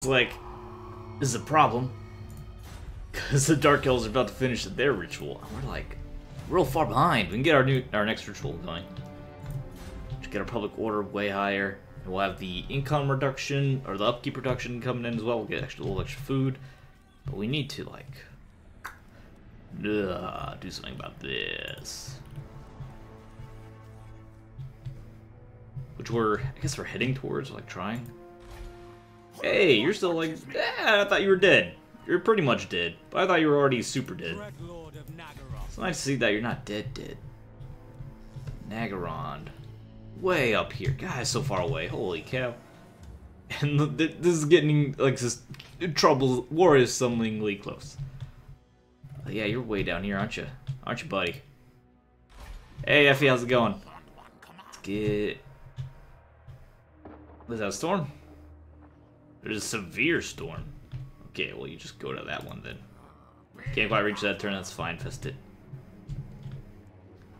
It's like, this is a problem. Because the Dark Elves are about to finish their ritual. And we're like, real far behind. We can get our next ritual going. Just get our public order way higher. And we'll have the income reduction, or the upkeep reduction coming in as well. We'll get a little extra food. But we need to, like, do something about this. Which I guess we're heading towards, like, trying. Hey, you're still like, I thought you were dead. You're pretty much dead, but I thought you were already super dead. It's nice to see that you're not dead. Nagarond. Way up here. Guys, so far away. Holy cow. And this is getting, like, this trouble. War is summoningly close. Yeah, you're way down here, aren't you? Aren't you, buddy? Hey, Effie, how's it going? Let's get... Is that a storm? There's a severe storm. Okay, well, you just go to that one then. Can't quite reach that turn, that's fine, Fested.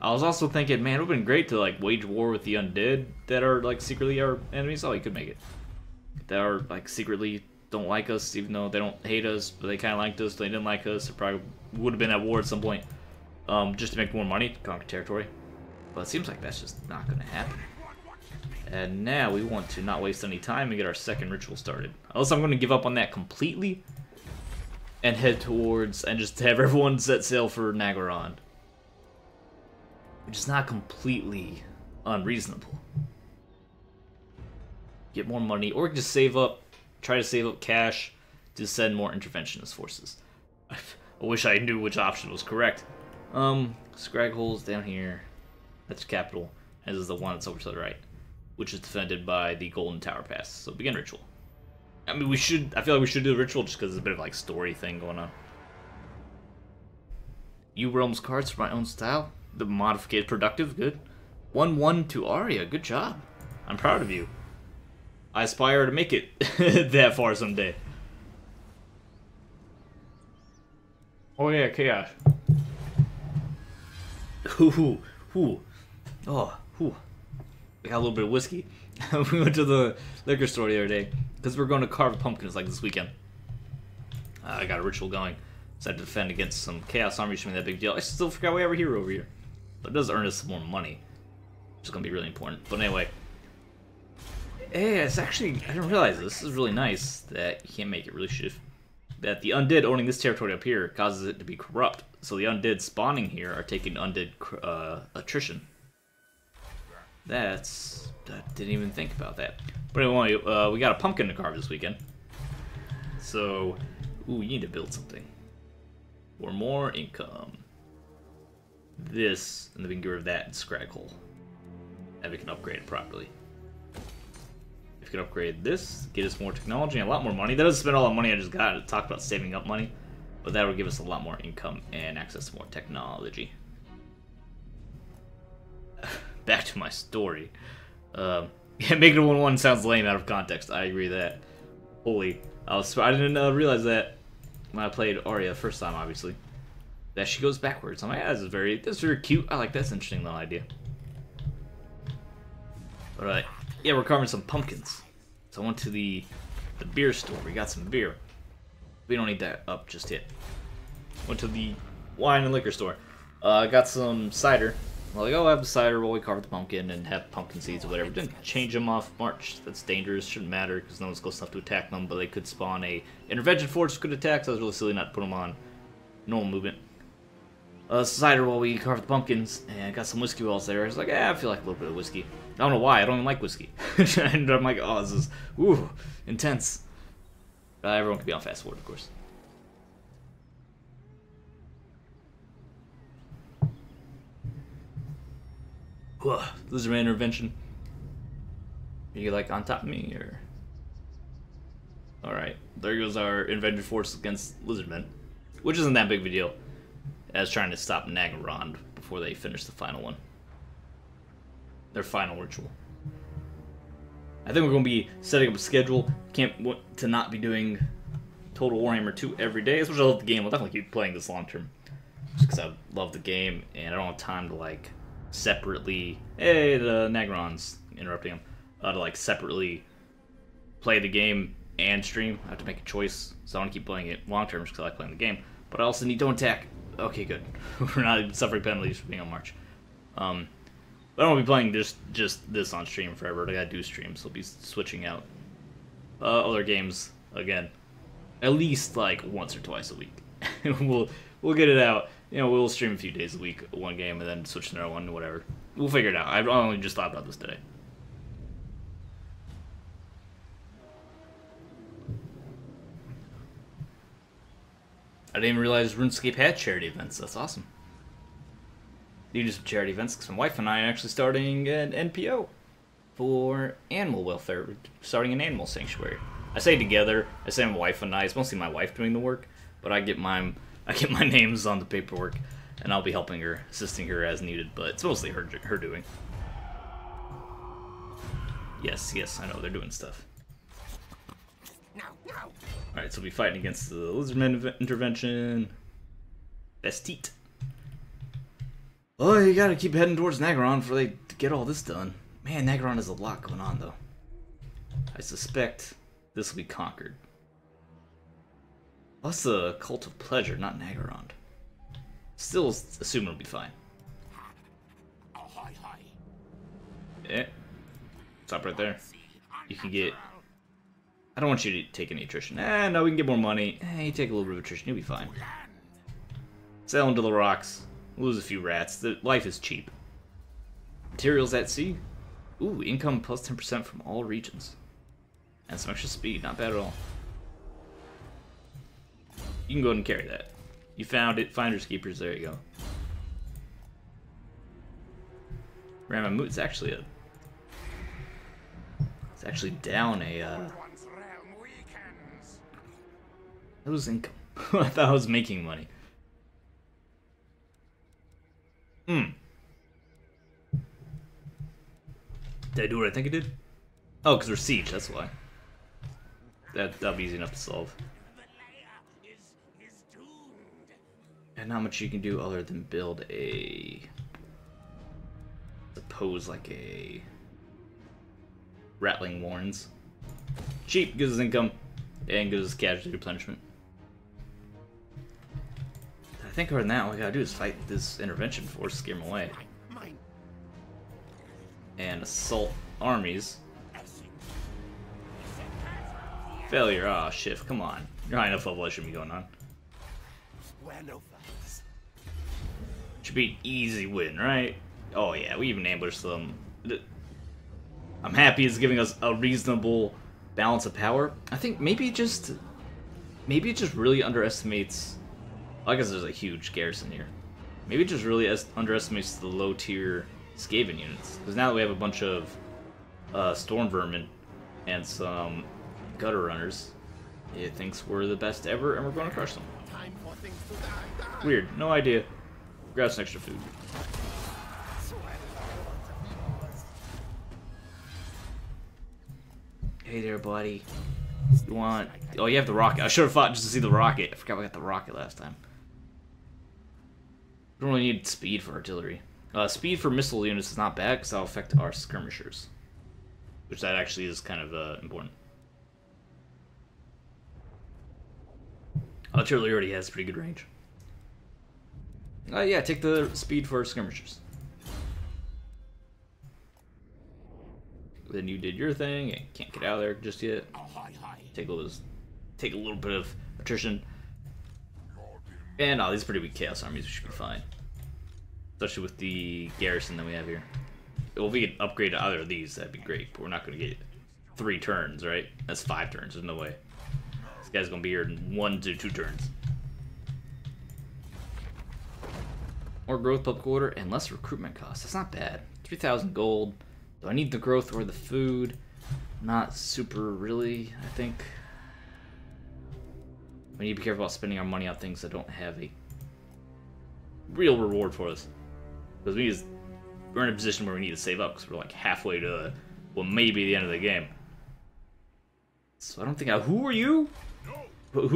I was also thinking, man, it would have been great to, like, wage war with the undead that are, like, secretly our enemies. Oh, you could make it. That are, like, secretly don't like us, even though they don't hate us, but they kind of liked us, they didn't like us, or probably would have been at war at some point, just to make more money, to conquer territory. But it seems like that's just not going to happen. And now we want to not waste any time and get our second ritual started. Unless I'm going to give up on that completely and head towards, and just have everyone set sail for Nagarond. Which is not completely unreasonable. Get more money, or just save up, try to save up cash to send more interventionist forces. I wish I knew which option was correct. Scraghole's down here. That's capital. And this is the one that's over to the right, which is defended by the Golden Tower Pass. So begin ritual. I mean, I feel like we should do the ritual just because there's a bit of, like, story thing going on. You realms cards for my own style. The modified productive, good. 1-1 to Arya, good job. I'm proud of you. I aspire to make it that far someday. Oh yeah, chaos. Ooh. Oh, ooh. We got a little bit of whiskey. We went to the liquor store the other day because we're going to carve pumpkins like this weekend. I got a ritual going, so I had to defend against some chaos armies. Showing that big deal. I still forgot we have a hero over here, but it does earn us some more money, which is going to be really important. But anyway, hey, it's actually, I didn't realize this is really nice that you can't make it really shift. That the undead owning this territory up here causes it to be corrupt. So the undead spawning here are taking undead attrition. I didn't even think about that. But anyway, we got a pumpkin to carve this weekend. So, ooh, you need to build something. For more income. This, and then we can get rid of that and Scraghole. And we can upgrade it properly. If we can upgrade this, get us more technology and a lot more money. That doesn't spend all the money I just got to talk about saving up money. But that will give us a lot more income and access to more technology. Back to my story. Yeah, make it a 1-1 sounds lame out of context. I agree with that. Holy, I didn't realize that when I played Arya the first time, obviously, that she goes backwards. I'm like, yeah, that's very cute. I like that's an interesting little idea. All right, yeah, we're carving some pumpkins. So I went to the beer store. We got some beer. We don't need that up just yet. Went to the wine and liquor store. Got some cider. Well, like, oh, I have the cider while we carve the pumpkin and have pumpkin seeds or whatever. Didn't change them off March. That's dangerous. Shouldn't matter because no one's close enough to attack them. But they could spawn a intervention force could attack. So I was really silly not to put them on normal movement. Cider while we carve the pumpkins and got some whiskey while there. I was like, I feel like a little bit of whiskey. I don't know why. I don't even like whiskey. And I'm like, oh, this is intense. Everyone can be on fast forward, of course. Lizardman intervention. Are you like on top of me or? Alright, there goes our invented force against Lizardmen. Which isn't that big of a deal. As trying to stop Nagarond before they finish the final one. Their final ritual. I think we're going to be setting up a schedule. Can't want to not be doing Total Warhammer 2 every day. As much as I love the game, I'll definitely keep playing this long term. Just because I love the game and I don't have time to like separately, hey, the Nagarond's interrupting him, to like separately play the game and stream. I have to make a choice, so I want to keep playing it long term because I like playing the game. But I also need don't attack. Okay, good. We're not suffering penalties for being on March. But I don't want to be playing just this on stream forever. I gotta do streams, so I'll be switching out other games again, at least like once or twice a week. we'll get it out. You know, we'll stream a few days a week, one game, and then switch to another one, whatever. We'll figure it out. I only just thought about this today. I didn't even realize RuneScape had charity events. That's awesome. You do some charity events because my wife and I are actually starting an NPO for animal welfare. We're starting an animal sanctuary. I say together. I say my wife and I. It's mostly my wife doing the work, but I get my names on the paperwork, and I'll be helping her, assisting her as needed. But it's mostly her doing. Yes, I know they're doing stuff. Alright, so we'll be fighting against the Lizardman intervention. Vestit. Oh, you gotta keep heading towards Nagaron before they get all this done. Man, Nagaron has a lot going on, though. I suspect this will be conquered. That's the Cult of Pleasure, not Nagaron. Still assume it'll be fine. Eh. Stop right there. You can get... I don't want you to take any attrition. No, we can get more money. You take a little bit of attrition, you'll be fine. Sail into the rocks. Lose a few rats. The life is cheap. Materials at sea. Ooh, income plus 10% from all regions. And some extra speed. Not bad at all. You can go ahead and carry that. You found it. Finders keepers. There you go. Ramamoot. It's actually down a. That was income. I thought I was making money. Did I do what I think I did? Oh, because we're siege, that's why. That'll be easy enough to solve. And not much you can do other than build a... suppose like a... Rattling Warrens. Cheap, gives us income, and gives us casualty replenishment. I think other than that, all we gotta do is fight this intervention force, scare them away. And assault armies. Failure, ah, shift, come on. You're high enough level, that shouldn't be going on. Should be an easy win, right? Oh yeah, we even ambushed them. I'm happy it's giving us a reasonable balance of power. I think maybe it just really underestimates... I guess there's a huge garrison here. Maybe it just really underestimates the low tier Skaven units. Because now that we have a bunch of storm vermin and some gutter runners, it thinks we're the best ever and we're going to crush them. Weird, no idea. Grab some extra food. Hey there, buddy. You want... Oh, you have the rocket. I should have fought just to see the rocket. I forgot we got the rocket last time. We don't really need speed for artillery. Speed for missile units is not bad because that'll affect our skirmishers. Which that actually is kind of important. Artillery already has pretty good range. Yeah, take the speed for skirmishers. Then you did your thing and can't get out of there just yet. Take a little bit of attrition. And these are pretty weak chaos armies, we should be fine. Especially with the garrison that we have here. Well, if we could upgrade to either of these, that'd be great. But we're not going to get 3 turns, right? That's 5 turns, there's no way. This guy's going to be here in 1 to 2 turns. More growth public order and less recruitment costs. That's not bad. 3,000 gold. Do I need the growth or the food? Not super really, I think. We need to be careful about spending our money on things that don't have a real reward for us. Because we're in a position where we need to save up because we're like halfway to, well, maybe the end of the game. So I don't think who are you? Who are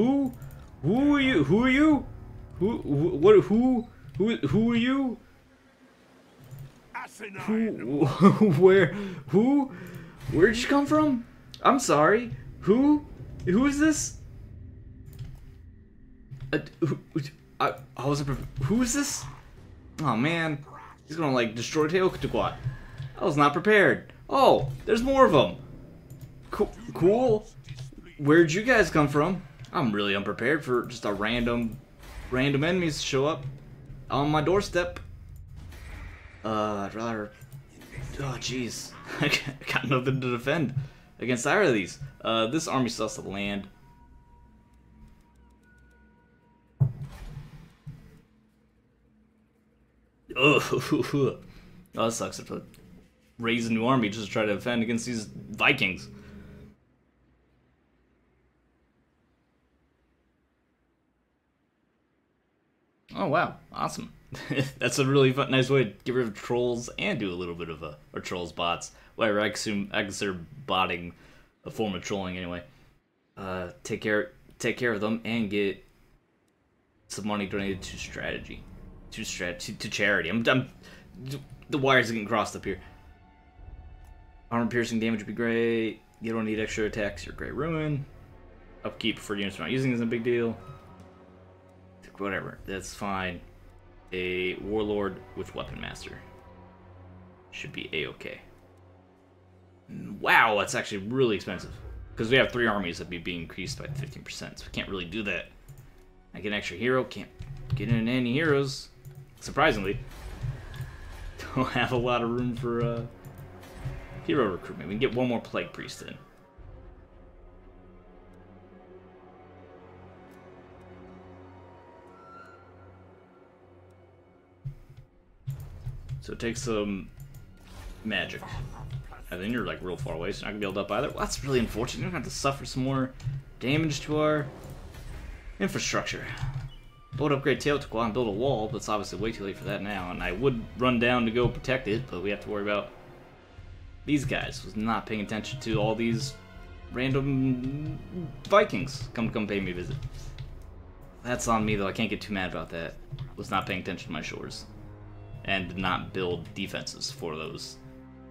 you? Who are you? Who are you? Where'd you come from? I'm sorry. Who? Who is this? I wasn't prepared. Who is this? Oh man, he's gonna like destroy Teotihuacan. I was not prepared. Oh, there's more of them. Cool. Where'd you guys come from? I'm really unprepared for just a random enemies to show up on my doorstep. I'd rather. Oh jeez, I got nothing to defend against either of these. This army still has to land. Oh, that sucks. I have to raise a new army just to try to defend against these Vikings. Oh wow, awesome. That's a really fun, nice way to get rid of trolls and do a little bit of or trolls bots. Whatever, I consider botting a form of trolling anyway. Take care of them and get some money donated to strategy. To charity. I'm the wires are getting crossed up here. Armor piercing damage would be great. You don't need extra attacks. You're great ruin. Upkeep for units we're not using isn't a big deal. Whatever, that's fine. A warlord with weapon master should be a-okay. Wow, that's actually really expensive because we have 3 armies that be being increased by 15%, so we can't really do that. I get an extra hero. Can't get in any heroes. Surprisingly, don't have a lot of room for hero recruitment. We can get one more plague priest in. So it takes some magic. And then you're like real far away, so you're not gonna be able to up either. Well, that's really unfortunate. You're gonna have to suffer some more damage to our infrastructure. Build upgrade Teotihuacan and build a wall, but it's obviously way too late for that now. And I would run down to go protect it, but we have to worry about these guys. Was not paying attention to all these random Vikings come pay me a visit. That's on me though. I can't get too mad about that. Was not paying attention to my shores. And did not build defenses for those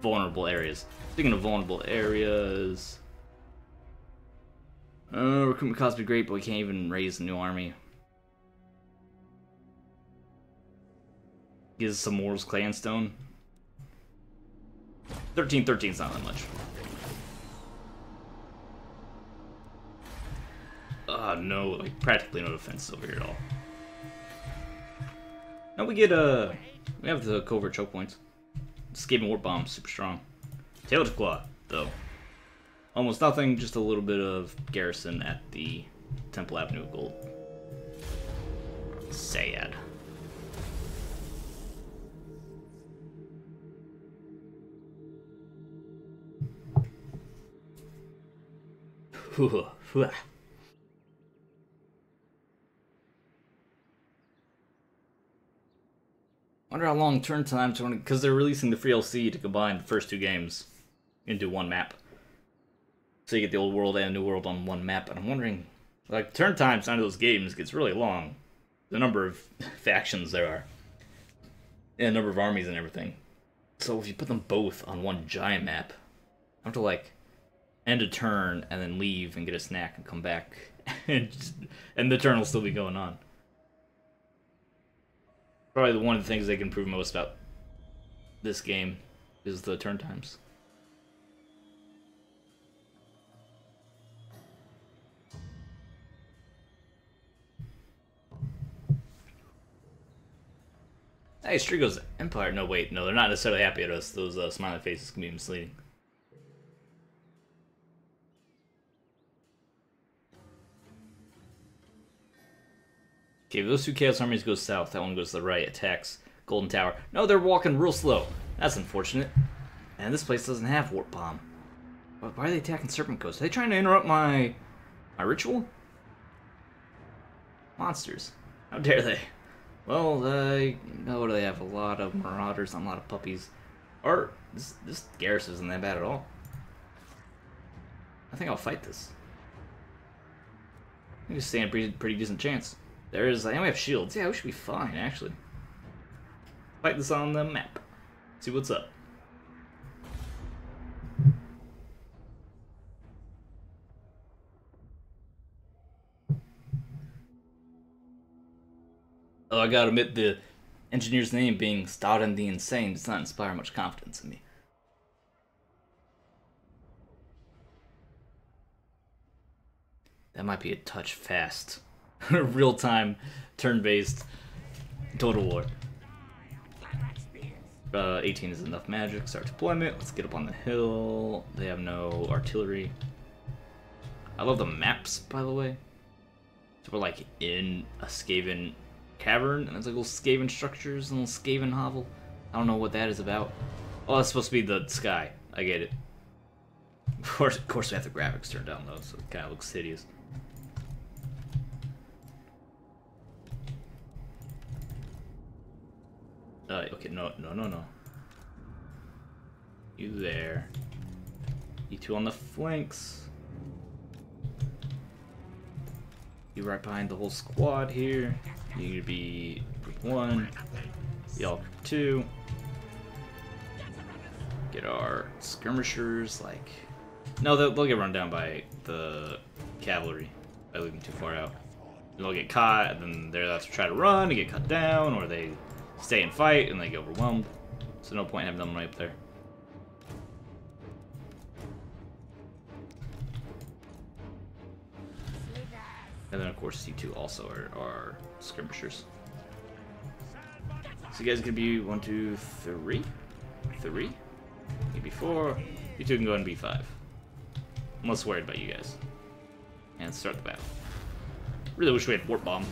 vulnerable areas. Speaking of vulnerable areas, recruitment costs be great, but we can't even raise a new army. Gives some Mor's Clan Stone. 13 is not that much. No, like practically no defense over here at all. Now we get we have the covert choke points. Skaven warp bomb, super strong. Teotihuacan, though. Almost nothing, just a little bit of garrison at the Temple Avenue of Gold. Sad. Wonder how long turn times are, because they're releasing the free LC to combine the first 2 games into one map. So you get the old world and new world on one map, and I'm wondering, like, turn times on those games gets really long. The number of factions there are, and the number of armies and everything. So if you put them both on one giant map, I have to, like, end a turn and then leave and get a snack and come back, and the turn will still be going on. Probably one of the things they can improve most about this game is the turn times. Hey, Strigo's Empire. No, wait, no, they're not necessarily happy at us. Those smiley faces can be misleading. Okay, those 2 Chaos armies go south. That one goes to the right. Attacks Golden Tower. No, they're walking real slow. That's unfortunate. And this place doesn't have Warp Bomb. Why are they attacking Serpent Coast? Are they trying to interrupt my ritual? Monsters. How dare they? Well, what do they have? A lot of marauders and a lot of puppies. Or, this garrison isn't that bad at all. I think I'll fight this. I think we stand a pretty decent chance. There is, and we have shields. Yeah, we should be fine, actually. Fight this on the map. See what's up. Oh, I gotta admit, the engineer's name being Staden the Insane does not inspire much confidence in me. That might be a touch fast. Real-time, turn-based Total War. 18 is enough magic. Start deployment. Let's get up on the hill. They have no artillery. I love the maps, by the way. So we're like in a Skaven cavern, and there's like little Skaven structures and little Skaven hovel. I don't know what that is about. Oh, it's supposed to be the sky. I get it. Of course we have the graphics turned down though, so it kind of looks hideous. Okay, no. You there. You two on the flanks. You right behind the whole squad here. You need to be group 1. Y'all group 2. Get our skirmishers, like... No, they'll get run down by the cavalry by leaving too far out. They'll get caught, and then they'll have to try to run and get cut down, or they stay and fight and they get overwhelmed. So no point having them right up there. And then of course you two also are skirmishers. So you guys can be 1, 2, 3? 3? Maybe 4. You two can go and be 5. I'm less worried about you guys. And start the battle. Really wish we had Warp Bomb.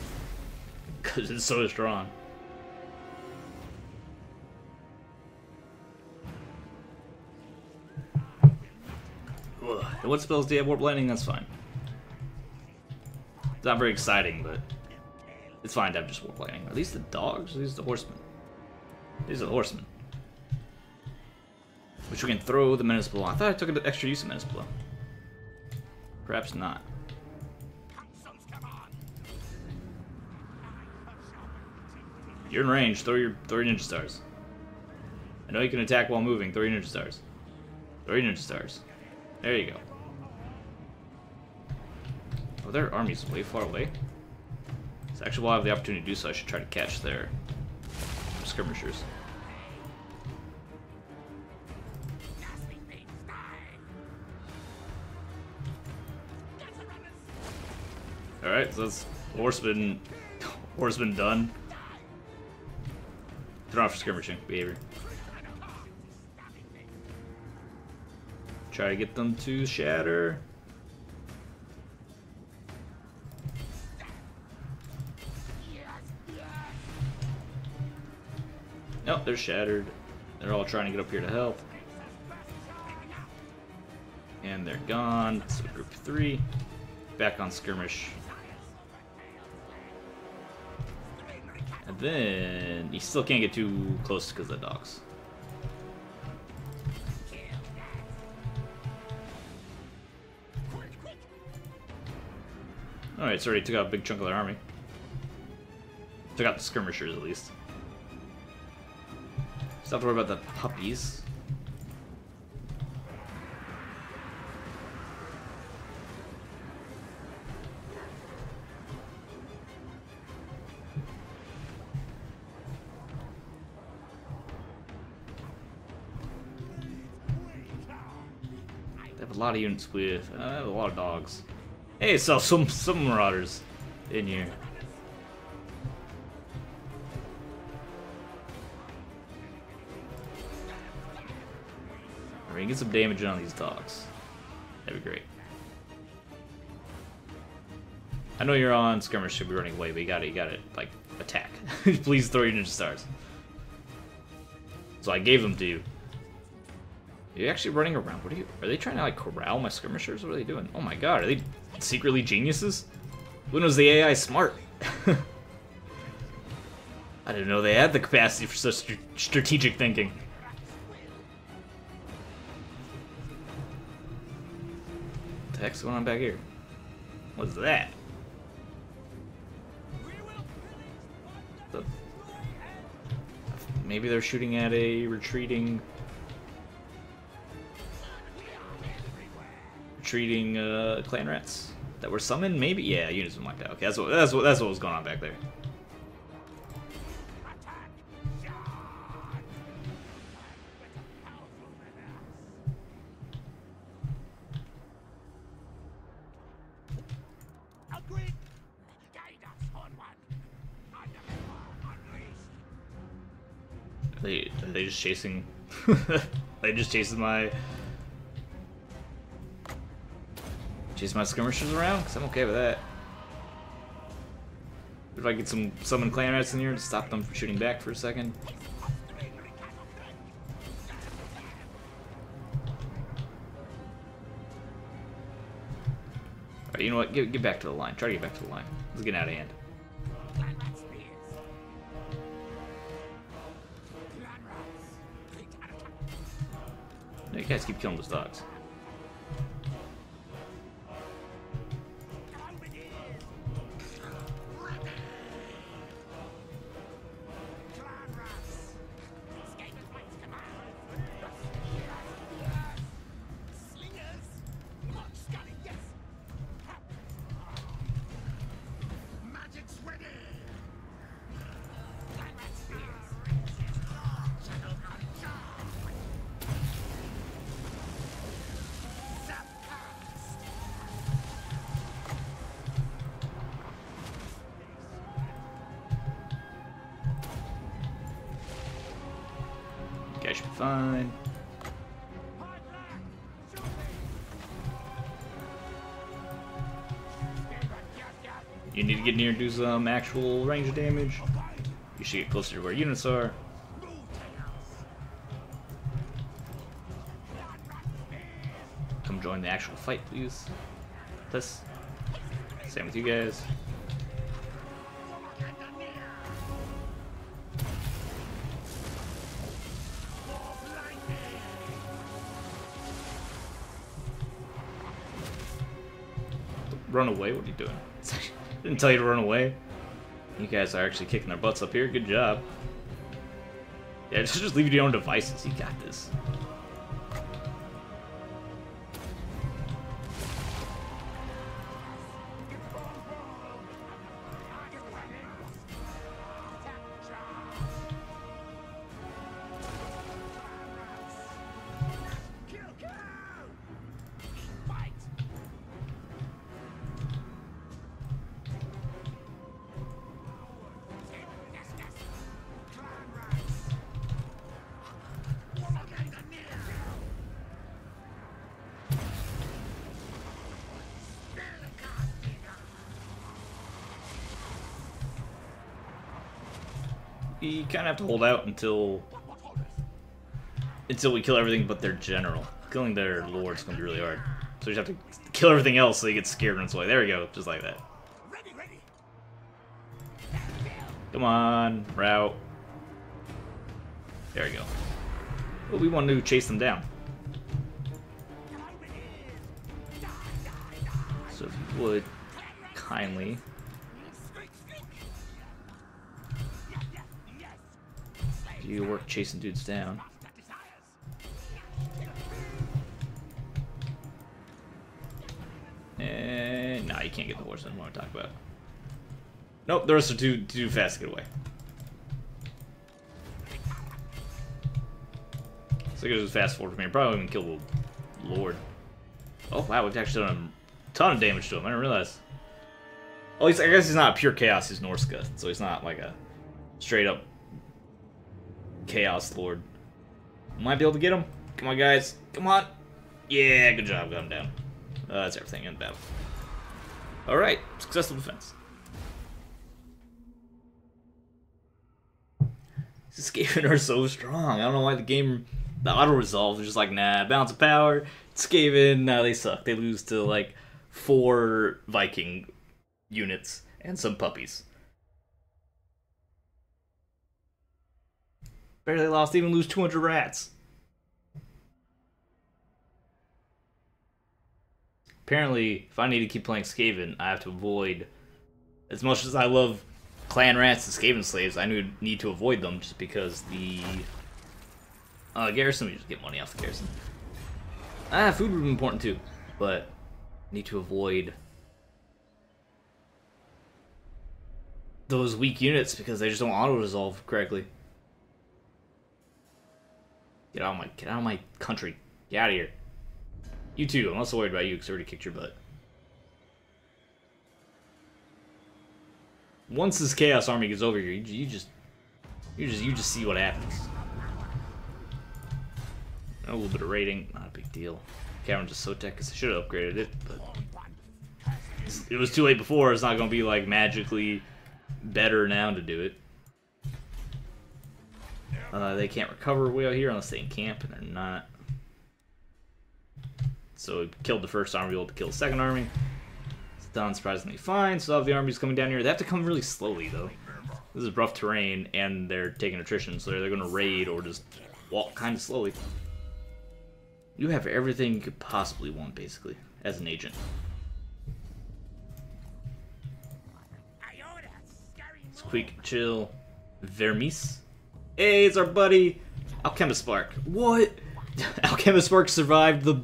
Because it's so strong. Ugh. And what spells do you have? Warp Lightning? That's fine. It's not very exciting, but it's fine to have just Warp Lightning. Are these the dogs? Or are these the horsemen? These are the horsemen. Which we can throw the Menace Blow on. I thought I took an extra use of Menace Blow. Perhaps not. You're in range. Throw your Ninja Stars. I know you can attack while moving. Throw your Ninja Stars. Throw your Ninja Stars. There you go. Oh, their army's way far away. So actually, while I have the opportunity to do so, I should try to catch their skirmishers. Alright, so that's horseman done. Turn off skirmishing behavior. Try to get them to shatter. Nope, they're shattered. They're all trying to get up here to help. And they're gone. So group 3. Back on skirmish. And then you still can't get too close because of the dogs. Alright, so already took out a big chunk of their army. Took out the skirmishers at least. Still have to worry about the puppies. They have a lot of units with a lot of dogs. Hey, so some marauders in here. Alright, get some damage on these dogs. That'd be great. I know you're on skirmish, should be running away, but you gotta like attack. Please throw your Ninja Stars. So I gave them to you. Are you actually running around? What are you? Are they trying to like corral my skirmishers? What are they doing? Oh my god, are they secretly geniuses? When was the AI smart? I didn't know they had the capacity for such strategic thinking. What the heck's going on back here? What's that? Maybe they're shooting at a retreating clan rats that were summoned. Maybe, yeah, units been wiped out. Okay, that's what was going on back there. Are they just chasing? They just chasing my skirmishers around? Cause I'm okay with that. If I get some summon clan rats in here to stop them from shooting back for a second. Alright, you know what? Get back to the line. Try to get back to the line. Let's get out of hand. No, you guys keep killing those dogs. I should be fine. You need to get near and do some actual range of damage. You should get closer to where units are. Come join the actual fight, please. Same with you guys. Run away? What are you doing? Didn't tell you to run away. You guys are actually kicking their butts up here. Good job. Yeah, just leave it to your own devices. You got this. You kind of have to hold out until we kill everything but their general. Killing their lord's gonna be really hard. So you just have to kill everything else so they get scared and runs away. There we go, just like that. Come on, route. There we go. Well, we want to chase them down. So if you would kindly. You work chasing dudes down. And nah, you can't get the horse. I don't want to talk about. Nope, the rest are too fast to get away. So I can just fast forward from here. Probably even kill the Lord. Oh wow, we've actually done a ton of damage to him. I didn't realize. Oh, I guess he's not pure chaos. He's Norska, so he's not like a straight up Chaos Lord. Might be able to get him. Come on, guys. Come on. Yeah, good job. Got him down. That's everything in battle. Alright, successful defense. These Skaven are so strong. I don't know why the auto-resolve is just like, nah, balance of power. Skaven, nah, they suck. They lose to like 4 Viking units and some puppies. Barely lost, even lose 200 rats. Apparently, if I need to keep playing Skaven, I have to avoid... As much as I love clan rats and Skaven slaves, I need to avoid them just because the... garrison, we just get money off the garrison. Food would be important too, but I need to avoid those weak units because they just don't auto-resolve correctly. Get out of my country. Get out of here. You too. I'm not so worried about you because I already kicked your butt. Once this Chaos Army gets over here, you just see what happens. A little bit of rating, not a big deal. Cavern just so tech, because I should have upgraded it, but it was too late before. It's not going to be like magically better now to do it. They can't recover way out here unless they encamp, and they're not. So we killed the first army, we'll have to kill the second army. It's done surprisingly fine. So all the armies coming down here. They have to come really slowly though. This is rough terrain, and they're taking attrition, so they're going to raid or just walk kind of slowly. You have everything you could possibly want, basically, as an agent. Squeak, chill, Vermis. Hey, it's our buddy, Alchemist Spark. What? Alchemist Spark survived the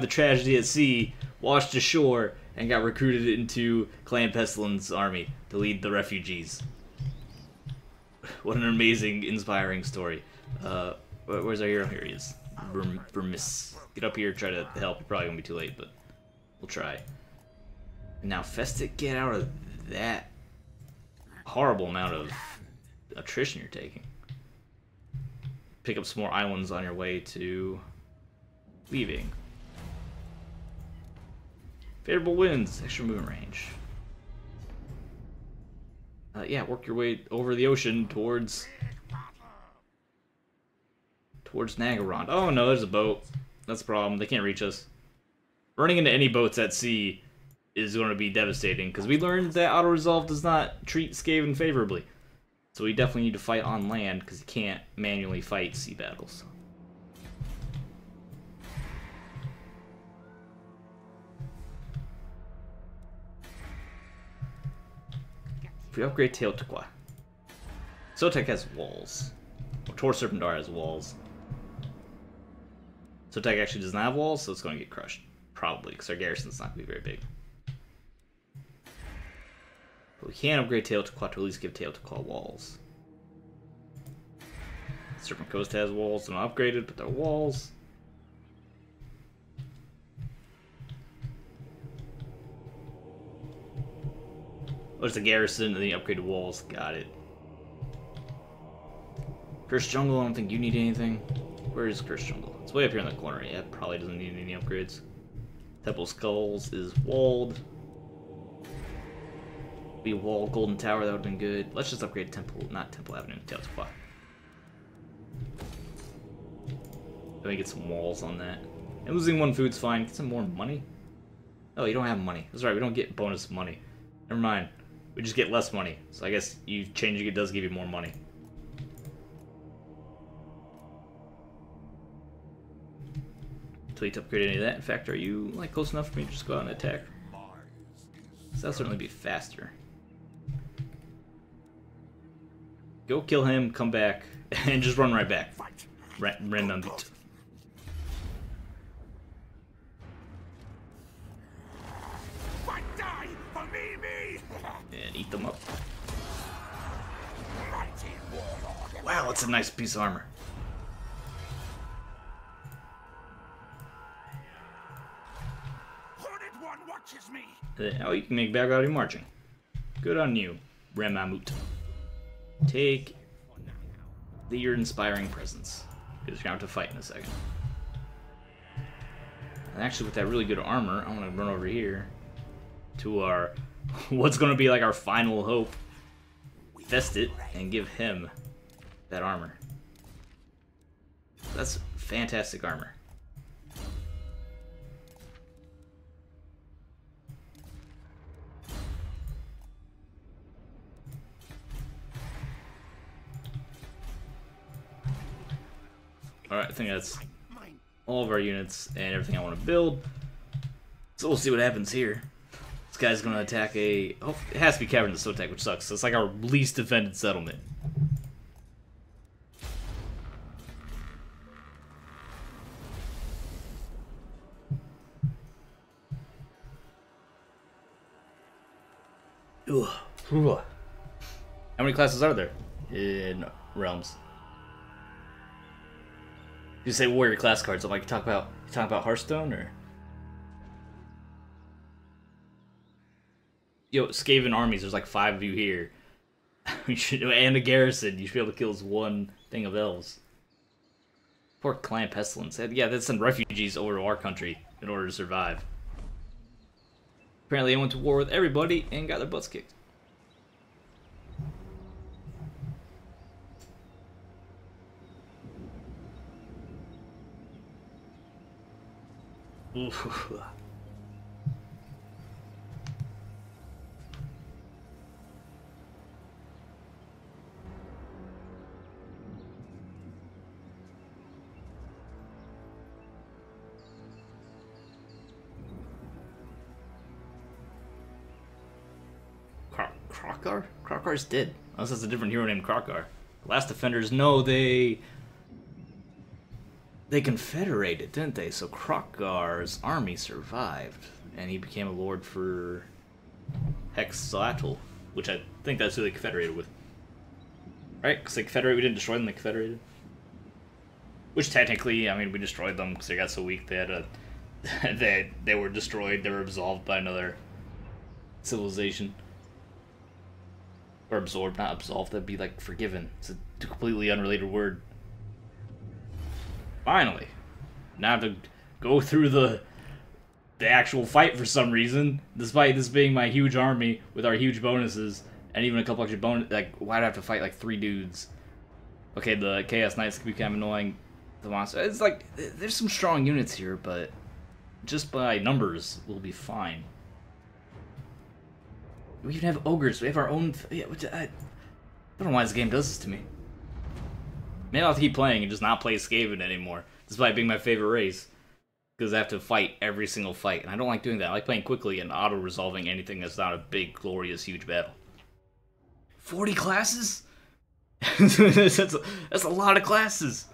tragedy at sea, washed ashore, and got recruited into Clan Pestilence army to lead the refugees. What an amazing, inspiring story. Where's our hero? Here he is. Vermis. Get up here, try to help. You're probably gonna be too late, but we'll try. Now, Festic, get out of that horrible amount of attrition you're taking. Pick up some more islands on your way to leaving. Favorable winds, extra movement range. Yeah, work your way over the ocean towards Nagarond. Oh no, there's a boat. That's a problem. They can't reach us. Running into any boats at sea is going to be devastating, because we learned that auto-resolve does not treat Skaven favorably. So we definitely need to fight on land, because you can't manually fight sea battles. If we upgrade Teotihuacan. Sotek has walls. Or Tor Serpentara has walls. Sotek actually does not have walls, so it's going to get crushed. Probably, because our garrison's not going to be very big. But we can upgrade Teotihuacan to at least give Teotihuacan walls. Serpent Coast has walls, they're not upgraded, but they're walls. Oh, there's a garrison and then the upgraded walls. Got it. Cursed Jungle, I don't think you need anything. Where is Cursed Jungle? It's way up here in the corner. Yeah, it probably doesn't need any upgrades. Temple Skulls is walled. Be walled Golden Tower, that would have been good. Let's just upgrade Temple, not Temple Avenue, Teotihuacan. Let me get some walls on that. And losing one food's fine. Get some more money. Oh, you don't have money. That's right, we don't get bonus money. Never mind. We just get less money. So I guess you changing it does give you more money. So you to upgrade any of that. In fact, are you like close enough for me to just go out and attack? So that'll certainly be faster. Go kill him, come back, and just run right back. Random beat. And eat them up. Wow, that's a nice piece of armor. Oh, you can make back out of marching. Good on you, Remamut. Take your inspiring presence. Because you're going to have to fight in a second. And actually, with that really good armor, I want to run over here to our what's going to be like our final hope. Vest it and give him that armor. That's fantastic armor. Alright, I think that's all of our units and everything I want to build. So we'll see what happens here. This guy's going to attack a... Oh, it has to be Cavern de Sotek, which sucks. So it's like our least defended settlement. Ugh. How many classes are there in Realms? You say warrior class cards. I'm like, you talking about Hearthstone or? Yo, Skaven armies. There's like 5 of you here. And a garrison. You should be able to kill this one thing of elves. Poor clan pestilence. Yeah, they send refugees over to our country in order to survive. Apparently they went to war with everybody and got their butts kicked. Oof. Krokar? Krokar's dead. Unless that's a different hero named Krokar. Last Defenders, no, they confederated, didn't they? So Krokar's army survived, and he became a lord for Hexatl, which I think that's who they confederated with. Right? Because they confederated, we didn't destroy them, they confederated. Which technically, I mean, we destroyed them because they got so weak they had a... they were destroyed, they were absolved by another civilization. Or absorbed, not absolved, that'd be like forgiven. It's a completely unrelated word. Finally. Now I have to go through the actual fight for some reason, despite this being my huge army with our huge bonuses, and even a couple extra bonus. Like, why'd I have to fight like 3 dudes? Okay, the Chaos Knights can be kind of annoying. The monster, it's like, there's some strong units here, but just by numbers, we'll be fine. We even have ogres. We have our own. Yeah, I don't know why this game does this to me. Maybe I'll have to keep playing and just not play Skaven anymore, despite being my favorite race. Because I have to fight every single fight, and I don't like doing that. I like playing quickly and auto-resolving anything that's not a big, glorious, huge battle. 40 classes? that's a lot of classes.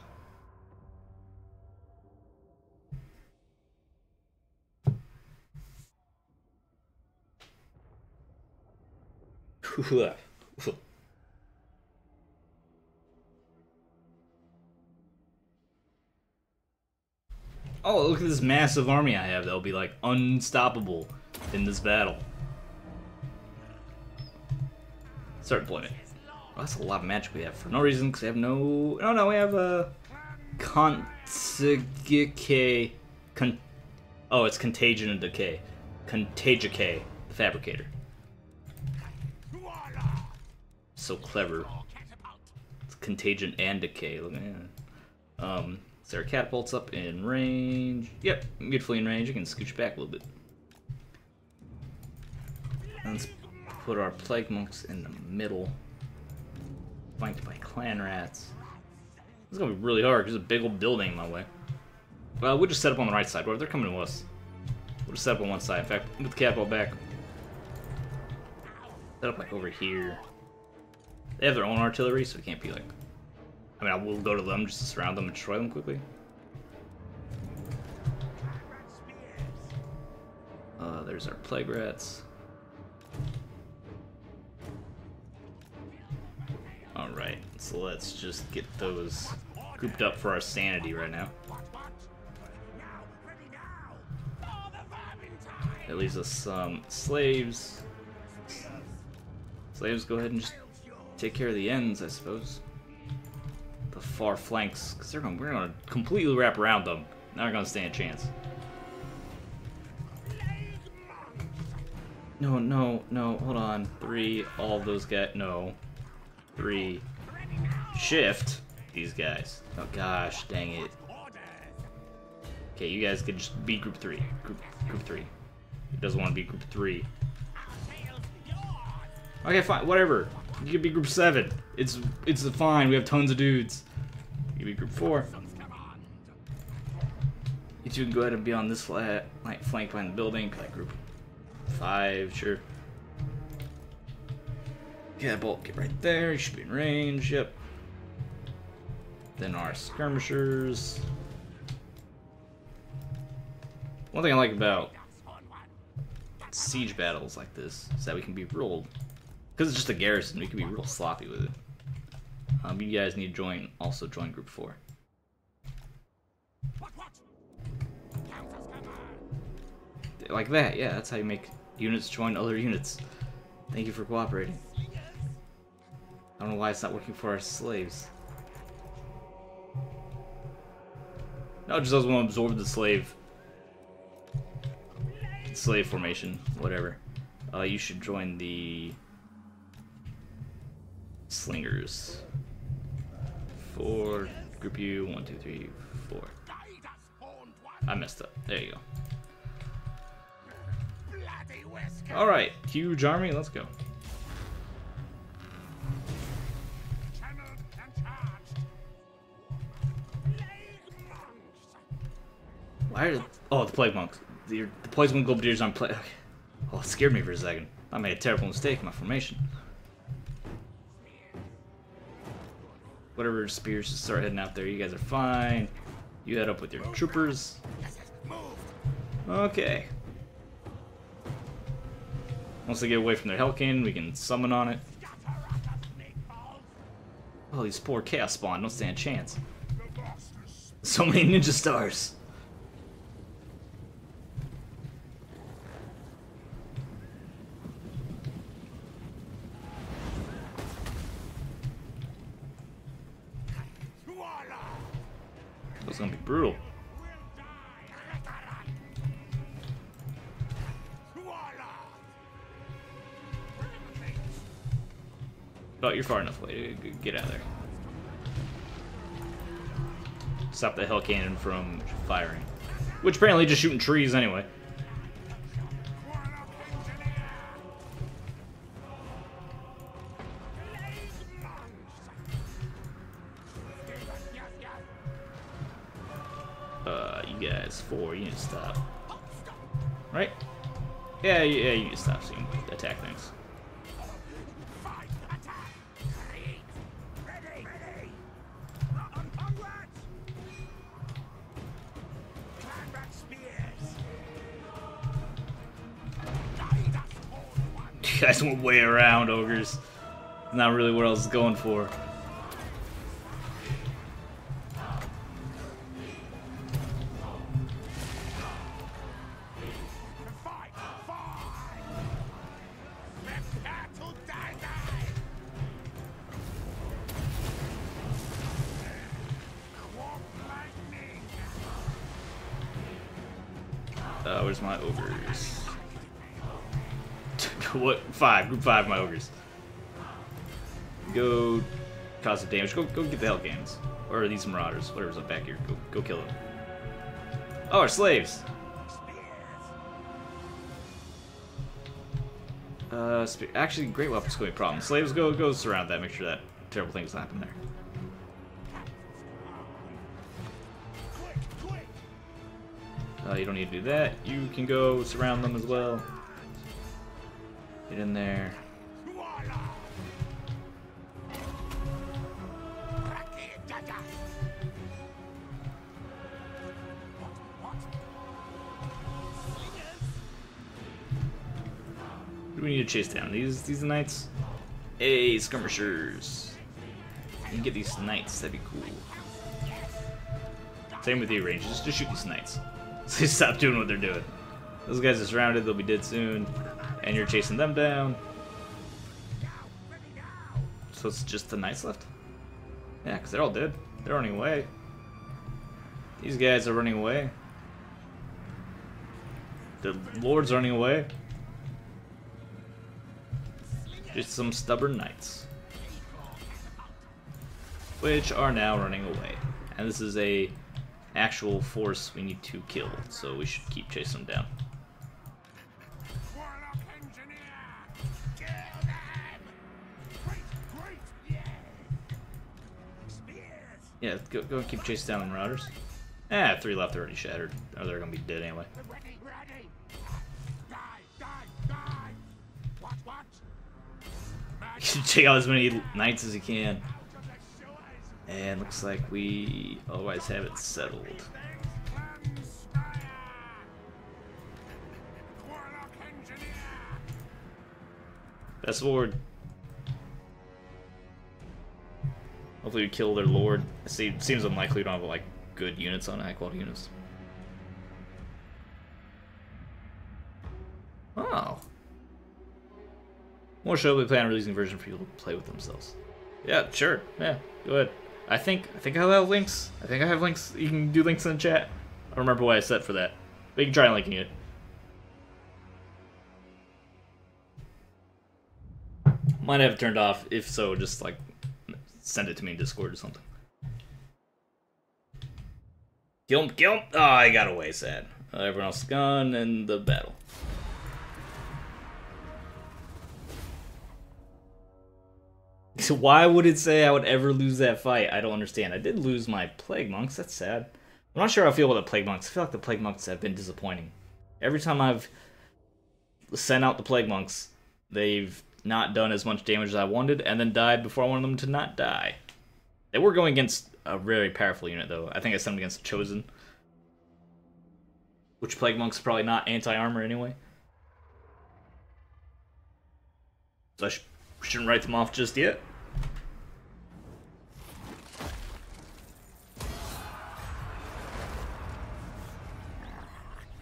Oh, look at this massive army I have that'll be like unstoppable in this battle. Start deployment. Oh, that's a lot of magic we have for no reason, because we have no... No, we have a... Oh, it's Contagion and Decay. Contagiacay, the Fabricator. So clever. It's Contagion and Decay. Look at that. So our catapults up in range. Yep, beautifully in range. You can scooch back a little bit. And let's put our plague monks in the middle, flanked by clan rats. This is gonna be really hard because there's a big old building in my way. Well, we'll just set up on the right side. Where they're coming to us, we'll just set up on one side. In fact, move the catapult back. Set up like over here. They have their own artillery, so it can't be like... I mean, I will go to them just to surround them and destroy them quickly. There's our plague rats. Alright, so let's just get those grouped up for our sanity right now. That leaves us some slaves. Slaves, go ahead and just take care of the ends, I suppose. The far flanks, because we're gonna completely wrap around them. Not gonna stand a chance. No, hold on. 3, all of those guys. No. 3. Shift these guys. Oh gosh, dang it. Okay, you guys could just be group 3. Group 3. He doesn't want to be group 3. Okay, fine, whatever. You can be group 7. It's fine. We have tons of dudes. You can be group 4. You two can go ahead and be on this flat, like flank behind the building, like group 5, sure. Catapult, get right there. You should be in range. Yep. Then our skirmishers. One thing I like about siege battles like this is that we can be real, because it's just a garrison, we can be real sloppy with it. You guys need to also join group 4. Like that, yeah, that's how you make units join other units. Thank you for cooperating. I don't know why it's not working for our slaves. No, it just doesn't want to absorb the slave formation, whatever. You should join the slingers. 4, group you, 1, 2, 3, 4. I messed up. There you go. Alright, huge army, let's go. Why are the plague monks? The poison globadiers on plague. Oh, it scared me for a second. I made a terrible mistake in my formation. Whatever spears, just start heading out there. You guys are fine. You head up with your troopers. Okay. Once they get away from their Hellkin, we can summon on it. Oh, these poor Chaos Spawn don't stand a chance. So many ninja stars. It's gonna be brutal. Oh, you're far enough away. Get out of there. Stop the Hell Cannon from firing. Which apparently just shooting trees anyway. You guys, 4, you need to stop. Right? Yeah, you need to stop so you can attack things. You guys went way around, ogres. Not really what I was going for. Where's my ogres? What? 5. Group 5, my ogres. Go cause some damage. Go get the Hellcans. Or these marauders. Whatever's up back here. Go kill them. Oh, our slaves! Actually, great weapons could be a problem. Slaves, go surround that. Make sure that terrible thing doesn't happen there. You don't need to do that. You can go surround them as well. Get in there. Who do we need to chase down? These knights? Hey, skirmishers. You can get these knights, that'd be cool. Same with you, Rangers. Just shoot these knights. So they stop doing what they're doing. Those guys are surrounded, they'll be dead soon. And you're chasing them down. So it's just the knights left? Yeah, because they're all dead. They're running away. These guys are running away. The lord's running away. Just some stubborn knights. Which are now running away. And this is a actual force we need to kill, so we should keep chasing them down. Yeah, go and keep chasing down the marauders. 3 left, already shattered. Or they're gonna be dead anyway. You should take out as many knights as you can. And looks like we otherwise have it settled. Best lord. Hopefully we kill their lord. It seems unlikely we don't have like good units on it, high quality units. Oh. More show we plan on releasing a version for people to play with themselves. Yeah, sure. Yeah, go ahead. I think I'll have links. I think I have links. You can do links in the chat. I don't remember what I set for that. But you can try linking it. Might have it turned off. If so, just like send it to me in Discord or something. Kill him, kill him! Oh, I got away, sad. Everyone else is gone in the battle. So why would it say I would ever lose that fight? I don't understand. I did lose my Plague Monks. That's sad. I'm not sure how I feel about the Plague Monks. I feel like the Plague Monks have been disappointing. Every time I've sent out the Plague Monks, they've not done as much damage as I wanted, and then died before I wanted them to not die. They were going against a very powerful unit, though. I think I sent them against Chosen. Which Plague Monk's probably not anti-armor anyway. So I shouldn't write them off just yet.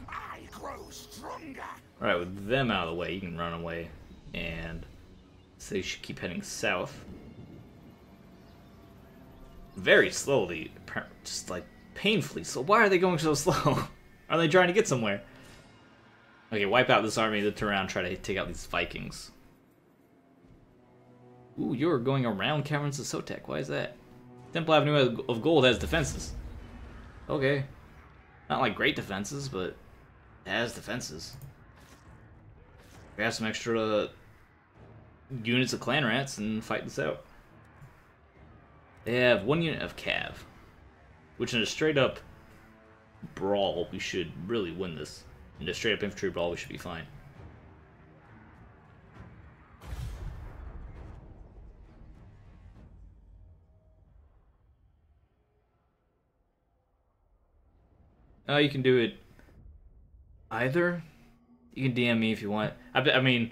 I grow stronger. Alright, with them out of the way, you can run away. And so you should keep heading south. Very slowly, just like painfully. So why are they going so slow? Are they trying to get somewhere? Okay, wipe out this army, then turn around and try to take out these Vikings. Ooh, you're going around caverns of Sotek. Why is that? Temple Avenue of Gold has defenses. Okay. Not like great defenses, but it has defenses. We have some extra units of clan rats and fight this out. They have 1 unit of Cav, which in a straight up brawl, we should really win this. In a straight up infantry brawl, we should be fine. You can do it either. You can DM me if you want. I mean,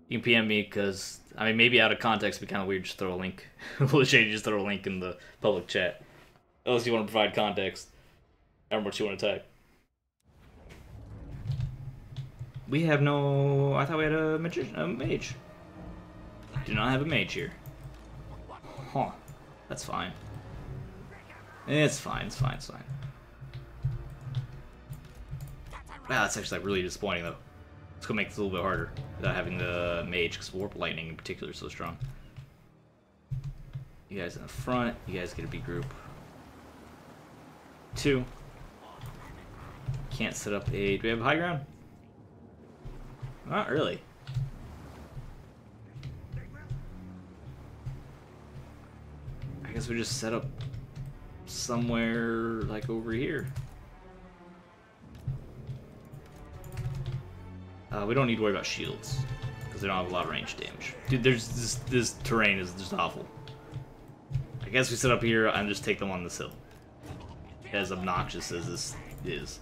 you can PM me because, I mean, maybe out of context, it'd be kind of weird to just throw a link. We'll just throw a link in the public chat. Unless you want to provide context. I don't know what you want to type. We have no... I thought we had a mage. Do not have a mage here. Huh. That's fine. It's fine, it's fine, it's fine. Wow, that's actually like really disappointing though. It's gonna make this a little bit harder without having the mage, because Warp Lightning in particular is so strong. You guys in the front, you guys get a B group. 2. Can't set up a... Do we have high ground? Not really. I guess we just set up somewhere like over here. We don't need to worry about shields because they don't have a lot of range damage. Dude, there's this terrain is just awful. I guess we set up here and just take them on this hill. As obnoxious as this is.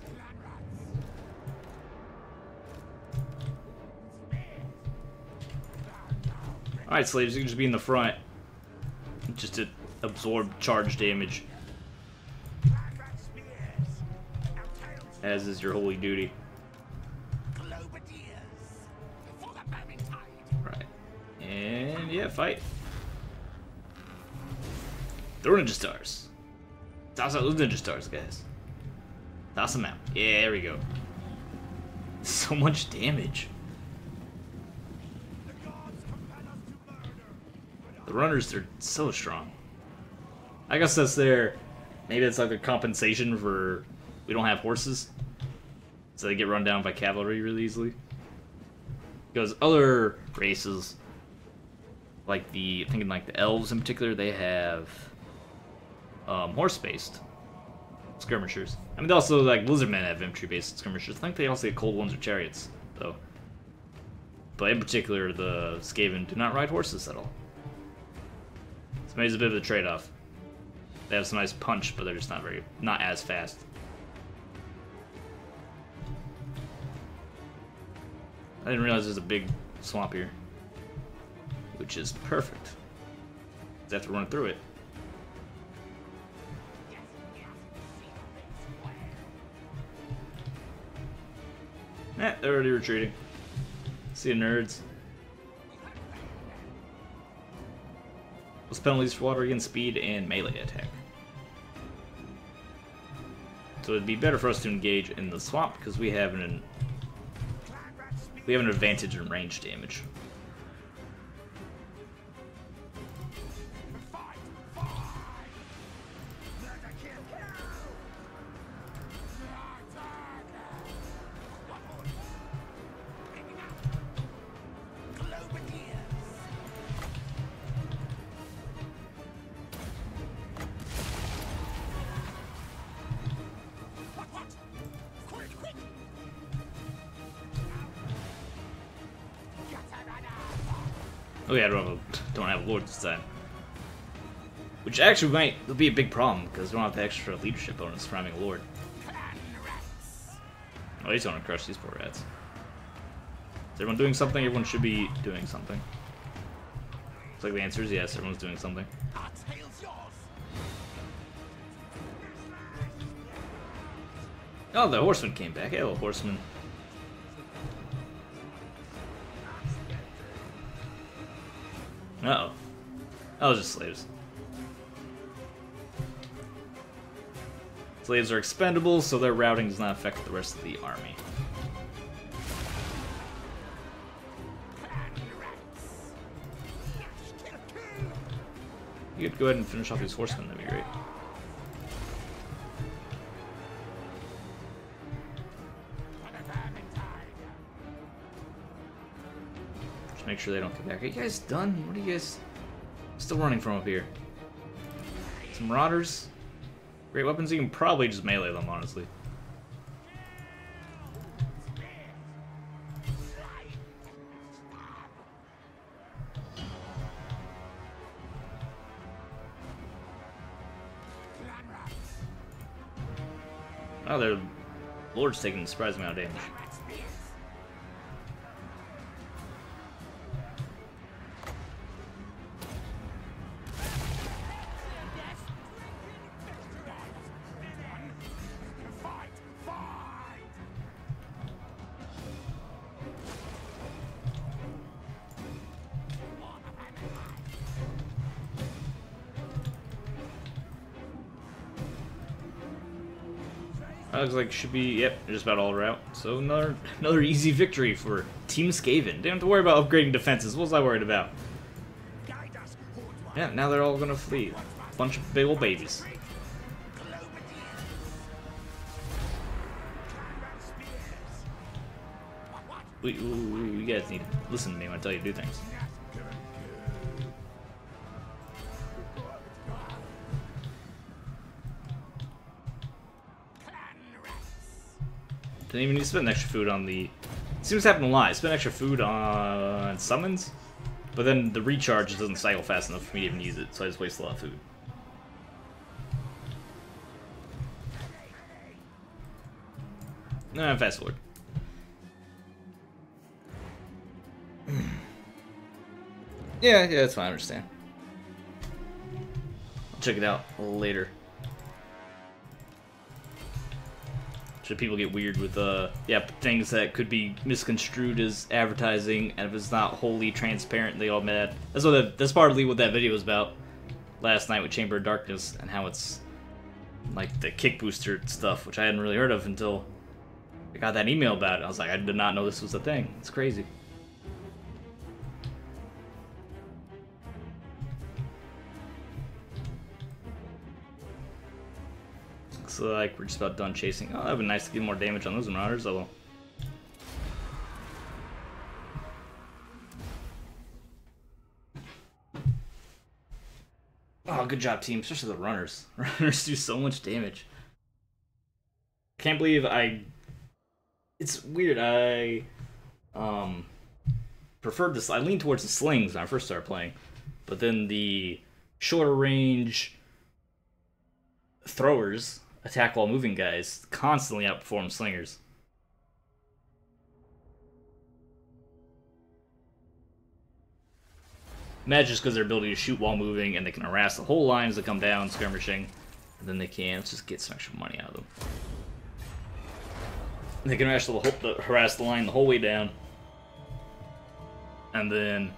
Alright, slaves, you can just be in the front. Just to absorb charge damage. As is your holy duty. Right. And yeah, fight. Throw Ninja Stars. Toss out those Ninja Stars, guys. Toss them out. Yeah, there we go. So much damage. The runners are so strong. I guess that's their... Maybe it's like their compensation for... We don't have horses. So they get run down by cavalry really easily. Because other races, like the... Thinking like the elves in particular, they have... horse-based skirmishers. I mean, they also, like, lizardmen have infantry-based skirmishers. I think they also get cold ones or chariots, though. But in particular, the Skaven do not ride horses at all. So maybe it's a bit of a trade-off. They have some nice punch, but they're just not as fast. I didn't realize there's a big swamp here. Which is perfect. I have to run through it. Eh, they're already retreating. See you, nerds. Plus penalties for water against speed and melee attack. So it'd be better for us to engage in the swamp because we have an advantage in range damage. Oh yeah, I don't have a lord this time. Which actually might be a big problem, because we don't have the extra leadership bonus for having a lord. Oh, he's gonna crush these poor rats. Is everyone doing something? Everyone should be doing something. Looks like the answer is yes, everyone's doing something. Oh, the horseman came back. Hello, horseman. Uh-oh. That was just slaves. Slaves are expendable, so their routing does not affect the rest of the army. You could go ahead and finish off these horsemen, that'd be great. Make sure they don't come back. Are you guys done? What are you guys still running from up here? Some marauders. Great weapons, you can probably just melee them, honestly. Oh, their lord's taking a surprising amount of damage. Looks like should be, yep, just about all around. So another easy victory for Team Skaven. Didn't have to worry about upgrading defenses. What was I worried about? Yeah, now they're all gonna flee. Bunch of big old babies. You guys need to listen to me when I tell you to do things. Didn't even need to spend extra food on the... It seems to happen a lot. I spend extra food on summons, but then the recharge just doesn't cycle fast enough for me to even use it, so I just waste a lot of food. Fast forward. Yeah, that's fine, I understand. I'll check it out later. Should people get weird with things that could be misconstrued as advertising, and if it's not wholly transparent, they all mad. That's partly what that video was about last night with Chamber of Darkness, and how it's like the kick booster stuff, which I hadn't really heard of until I got that email about it. I was like, I did not know this was a thing. It's crazy. Looks like we're just about done chasing. Oh, that'd be nice to get more damage on those marauders. Oh well. Oh, good job, team. Especially the runners. Runners do so much damage. Can't believe It's weird. I preferred this. I leaned towards the slings when I first started playing, but then the shorter range throwers, attack while moving guys, constantly outperform slingers. Imagine just because their ability to shoot while moving, and they can harass the whole lines that come down skirmishing, and then they can let's just get some extra money out of them. They can harass the line the whole way down, and then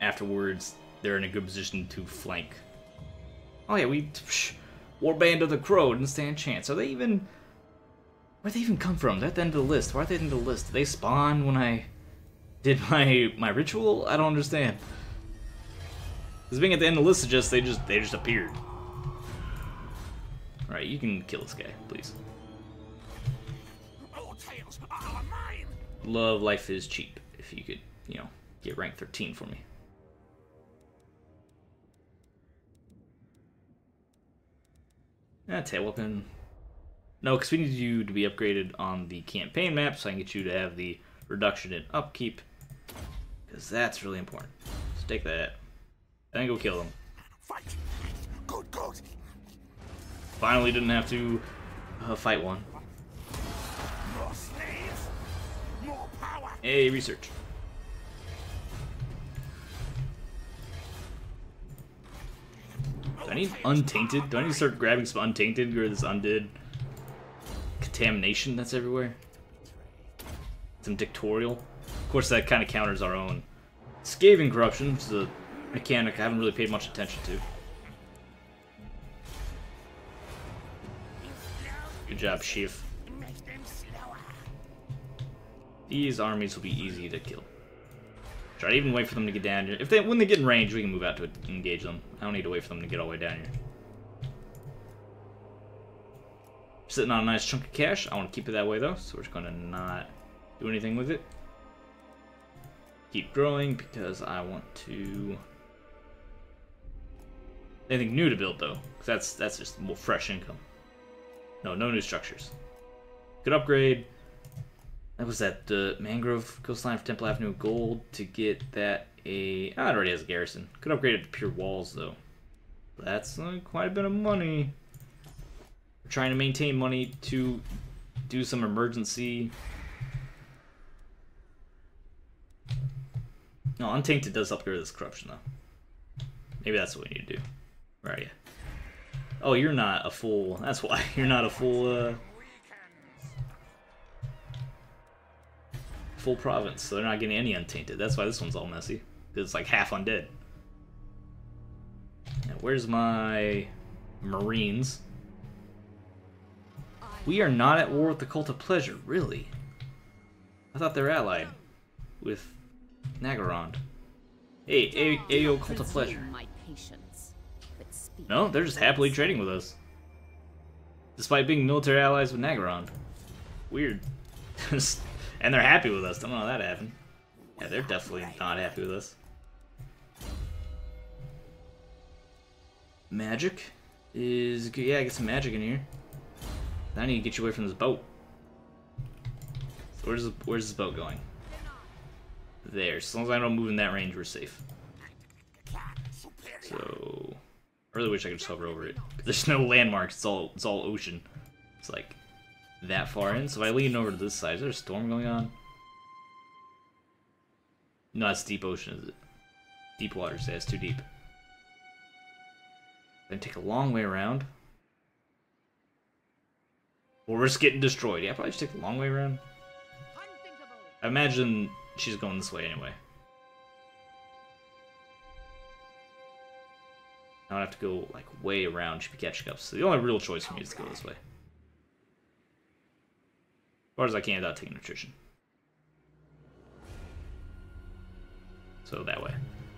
afterwards they're in a good position to flank. Oh yeah, Warband of the Crow didn't stand a chance. Are they even... Where'd they even come from? They're at the end of the list. Why are they at the end of the list? Did they spawn when I did my ritual? I don't understand. Because being at the end of the list suggests they just appeared. Alright, you can kill this guy, please. All tales are mine. Love life is cheap. If you could, you know, get rank 13 for me. Tail weapon. No, because we need you to be upgraded on the campaign map, so I can get you to have the reduction in upkeep. Because that's really important. So take that. And then go kill them. Fight. Good, good. Finally didn't have to fight one. More slaves. More power. Hey, research. Do I need Untainted? Do I need to start grabbing some Untainted or this undead contamination that's everywhere? Some dictatorial. Of course, that kind of counters our own Skaven corruption, which is a mechanic I haven't really paid much attention to. Good job, Chief. These armies will be easy to kill. Try to even wait for them to get down here. When they get in range, we can move out to engage them. I don't need to wait for them to get all the way down here. Sitting on a nice chunk of cash. I want to keep it that way though, so we're just going to not do anything with it. Keep growing because I want to... Anything new to build though, because that's just more fresh income. No new structures. Could upgrade. That was that Mangrove Coastline for Temple Avenue Gold to get that it already has a garrison. Could upgrade it to pure walls though. That's quite a bit of money. We're trying to maintain money to do some emergency. No, Untainted does upgrade this corruption though. Maybe that's what we need to do. Where are you? Oh, you're not a full. That's why you're not a full. Full province, so they're not getting any Untainted. That's why this one's all messy. Because it's like half undead. Now, where's my Marines? We are not at war with the Cult of Pleasure, really? I thought they were allied with Nagarond. Hey, Ayo Cult of Pleasure. No, they're just happily trading with us. Despite being military allies with Nagarond. Weird. And they're happy with us. I don't know how that happened. Yeah, they're definitely not happy with us. Magic is good. Yeah, get some magic in here. I need to get you away from this boat. So where's this boat going? There. As long as I don't move in that range, we're safe. So I really wish I could just hover over it. There's no landmarks. It's all ocean. It's like that far in. So if I lean over to this side, is there a storm going on? No, it's deep ocean, is it? Deep waters. Yeah, it's too deep. Then take a long way around. Or risk getting destroyed. Yeah, probably just take the long way around. I imagine she's going this way anyway. I don't have to go like way around. She'd be catching up. So the only real choice for me is to go this way. As far as I can without taking nutrition. So that way.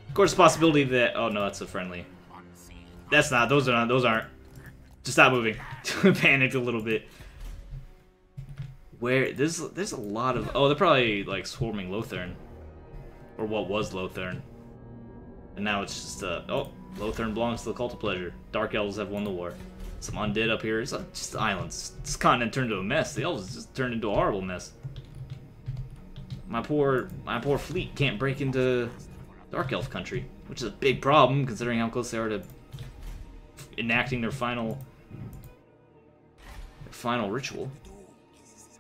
Of course, the possibility that... Oh, no, that's a friendly. That's not. Those aren't. Just stop moving. Panicked a little bit. Where... There's a lot of... Oh, they're probably, like, swarming Lothern. Or what was Lothern. And now it's just, Oh, Lothern belongs to the Cult of Pleasure. Dark Elves have won the war. Some undead up here. It's just islands. This continent turned into a mess. The elves just turned into a horrible mess. My poor fleet can't break into Dark Elf country, which is a big problem considering how close they are to enacting their final ritual.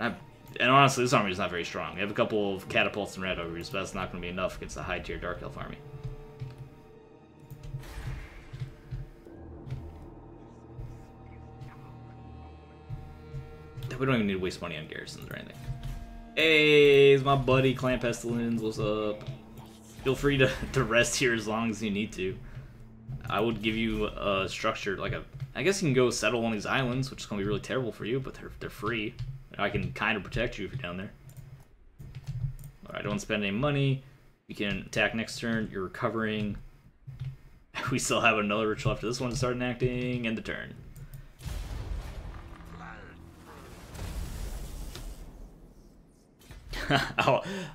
And honestly, this army is not very strong. They have a couple of catapults and red ogres, but that's not going to be enough against a high-tier Dark Elf army. We don't even need to waste money on garrisons or anything. Hey, it's my buddy Clan Pestilence. What's up? Feel free to rest here as long as you need to. I would give you a structure, like a... I guess you can go settle on these islands, which is going to be really terrible for you, but they're free. I can kind of protect you if you're down there. Alright, don't spend any money. You can attack next turn. You're recovering. We still have another ritual after this one to start enacting, and the turn.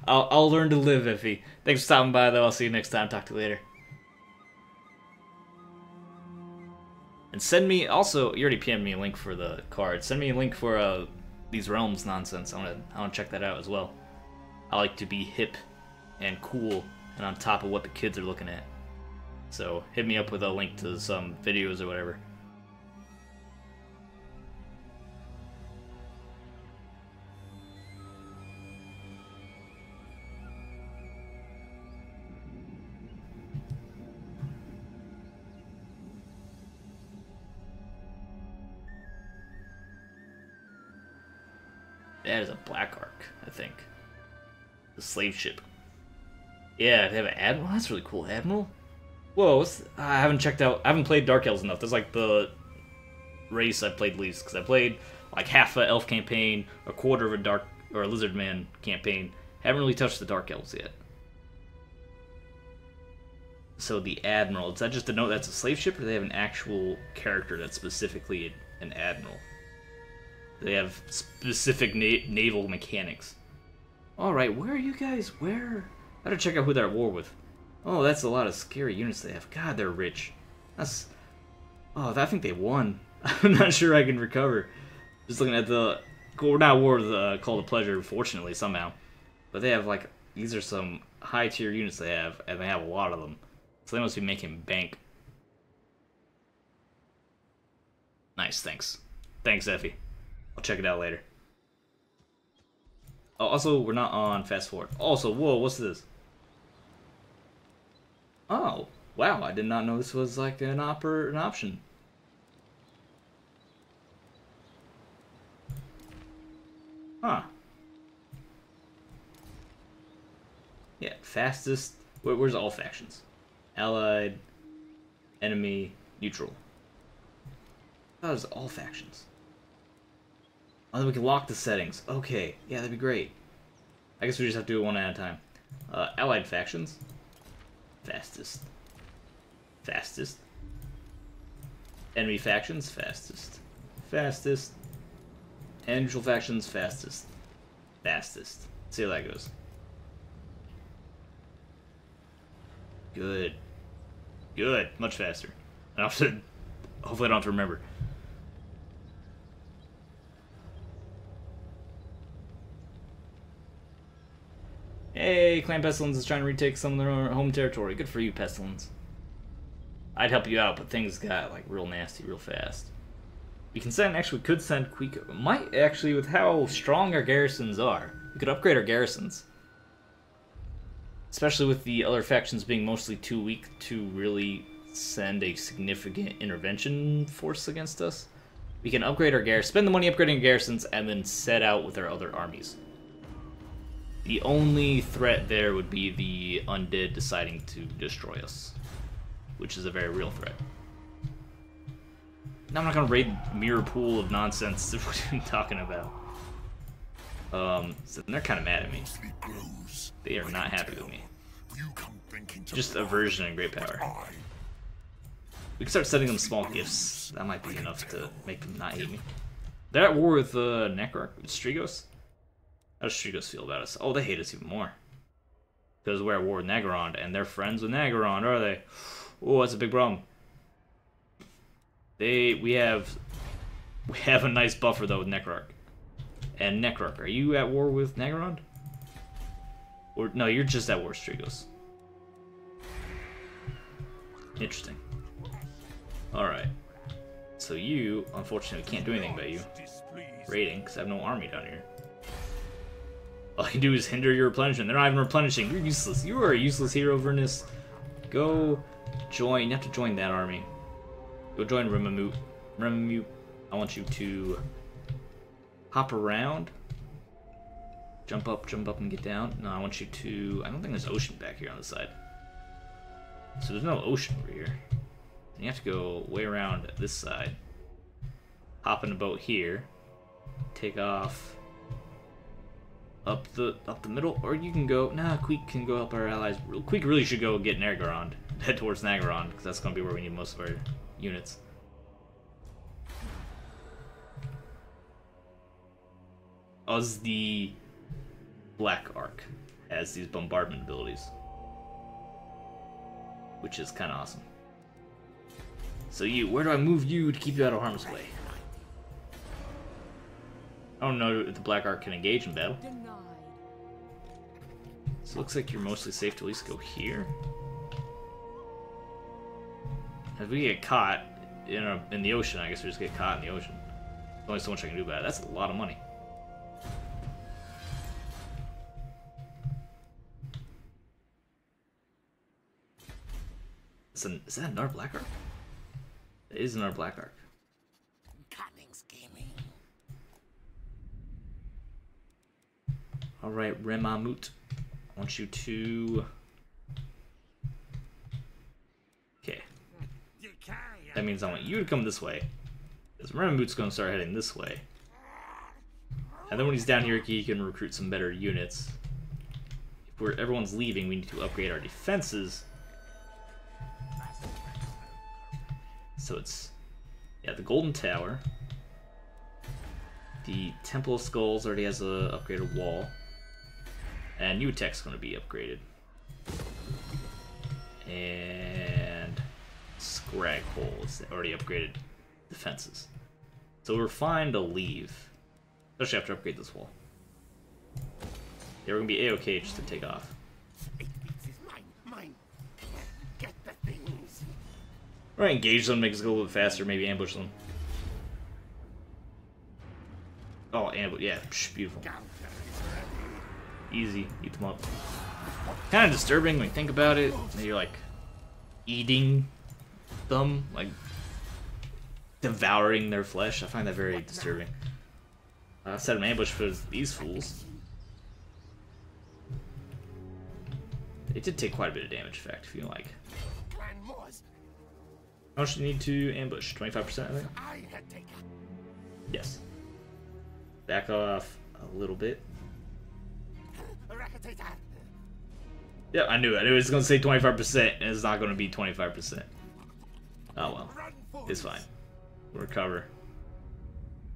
I'll learn to live, Iffy. Thanks for stopping by, though. I'll see you next time. Talk to you later. And send me, also, you already PM'd me a link for the card. Send me a link for these realms nonsense. I wanna check that out as well. I like to be hip and cool and on top of what the kids are looking at. So hit me up with a link to some videos or whatever. That is a Black Ark, I think. The slave ship. Yeah, they have an admiral. That's really cool. Admiral. Whoa, I haven't checked out. I haven't played Dark Elves enough. That's like the race I played least because I played like half a elf campaign, a quarter of a dark or a lizard man campaign. Haven't really touched the Dark Elves yet. So the admiral, is that just to note that's a slave ship, or do they have an actual character that's specifically an admiral? They have specific naval mechanics. Alright, where are you guys? Where? I gotta check out who they're at war with. Oh, that's a lot of scary units they have. God, they're rich. That's... Oh, I think they won. I'm not sure I can recover. Just looking at the... We're not at war with Call to Pleasure, fortunately, somehow. But they have, like... These are some high-tier units they have, and they have a lot of them. So they must be making bank. Nice, thanks. Thanks, Effie. I'll check it out later. Oh, also, we're not on fast forward. Also, whoa, what's this? Oh, wow, I did not know this was like an option. Huh. Yeah, fastest. Where's all factions? Allied, enemy, neutral. That was all factions. Oh, then we can lock the settings. Okay, yeah, that'd be great. I guess we just have to do it one at a time. Allied factions. Fastest. Fastest. Enemy factions. Fastest. Fastest. And neutral factions. Fastest. Fastest. See how that goes. Good. Good. Much faster. And hopefully I don't have to remember. Hey, Clan Pestilence is trying to retake some of their own home territory. Good for you, Pestilence. I'd help you out, but things got like real nasty real fast. We can send, actually, we could send Quico. Might actually, with how strong our garrisons are, we could upgrade our garrisons. Especially with the other factions being mostly too weak to really send a significant intervention force against us. We can upgrade our garrisons, spend the money upgrading garrisons, and then set out with our other armies. The only threat there would be the undead deciding to destroy us, which is a very real threat. Now I'm not gonna raid mirror pool of nonsense. What are you talking about? So they're kind of mad at me. They are not happy with me. Just aversion and great power. We can start sending them small gifts. That might be enough to make them not hate me. They're at war with Necrarch, with Strigos. How does Strigos feel about us? Oh, they hate us even more. Because we're at war with Naggarond, and they're friends with Naggarond, are they? Oh, that's a big problem. We have a nice buffer though with Necrarch. And Necrarch, are you at war with Naggarond? Or no, you're just at war with Strigos. Interesting. Alright. So you, unfortunately, can't do anything about you. Raiding, because I have no army down here. All you do is hinder your replenishment. They're not even replenishing. You're useless. You are a useless hero, Vernus. Go join. You have to join that army. Go join Rimamute. Rimamute, I want you to hop around. Jump up and get down. No, I want you to... I don't think there's ocean back here on the side. So there's no ocean over here. And you have to go way around this side. Hop in a boat here. Take off up the middle, or you can go... Nah, Queek can go help our allies. Queek really should go get Nagaron. Head towards Nagaron, because that's going to be where we need most of our units. Oh, this is the Black Ark. Has these bombardment abilities. Which is kind of awesome. So you, where do I move you to keep you out of harm's way? I don't know if the Black Ark can engage in battle. So it looks like you're mostly safe to at least go here. If we get caught in the ocean, I guess we just get caught in the ocean. There's only so much I can do about it. That's a lot of money. Is that another Black Ark? It is another Black Ark. Cunning scheming. Alright, Remamut. I want you to... Okay. That means I want you to come this way. Because Remamut's going to start heading this way. And then when he's down here, he can recruit some better units. If everyone's leaving, we need to upgrade our defenses. So it's, yeah, the Golden Tower. The Temple of Skulls already has a upgraded wall. And New Tech's going to be upgraded. And Scraghole is already upgraded defenses. So we're fine to leave. Especially after upgrade this wall. Yeah, we're going to be A-okay just to take off. Or engage them, make us go a little bit faster, maybe ambush them. Oh, ambush, yeah, beautiful. Easy, eat them up. Kind of disturbing when you think about it. You're like eating them, like devouring their flesh. I find that very disturbing. Set an ambush for these fools. It did take quite a bit of damage, in fact, if you like. How much do you need to ambush? 25%, I think? Yes. Back off a little bit. Yeah, I knew it. It was going to say 25%, and it's not going to be 25%. Oh well. It's fine. We'll recover.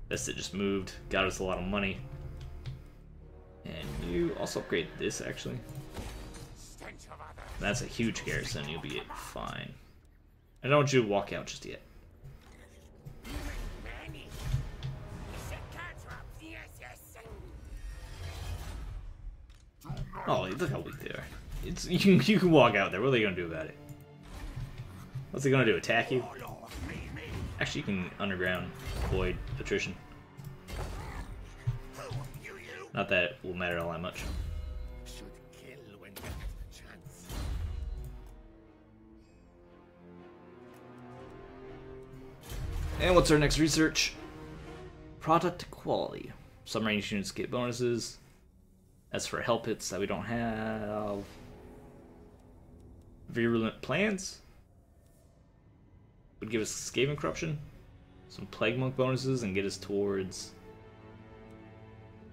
This it just moved. Got us a lot of money. And you also upgrade this, actually. That's a huge garrison. You'll be fine. I don't want you to walk out just yet. Oh, look how weak they are. You can walk out there. What are they going to do about it? What's he going to do? Attack you? Actually, you can underground avoid attrition. Not that it will matter all that much. And what's our next research? Product quality. Some range units get bonuses. As for help hits that we don't have. Virulent plans would give us Skaven corruption. Some plague monk bonuses and get us towards.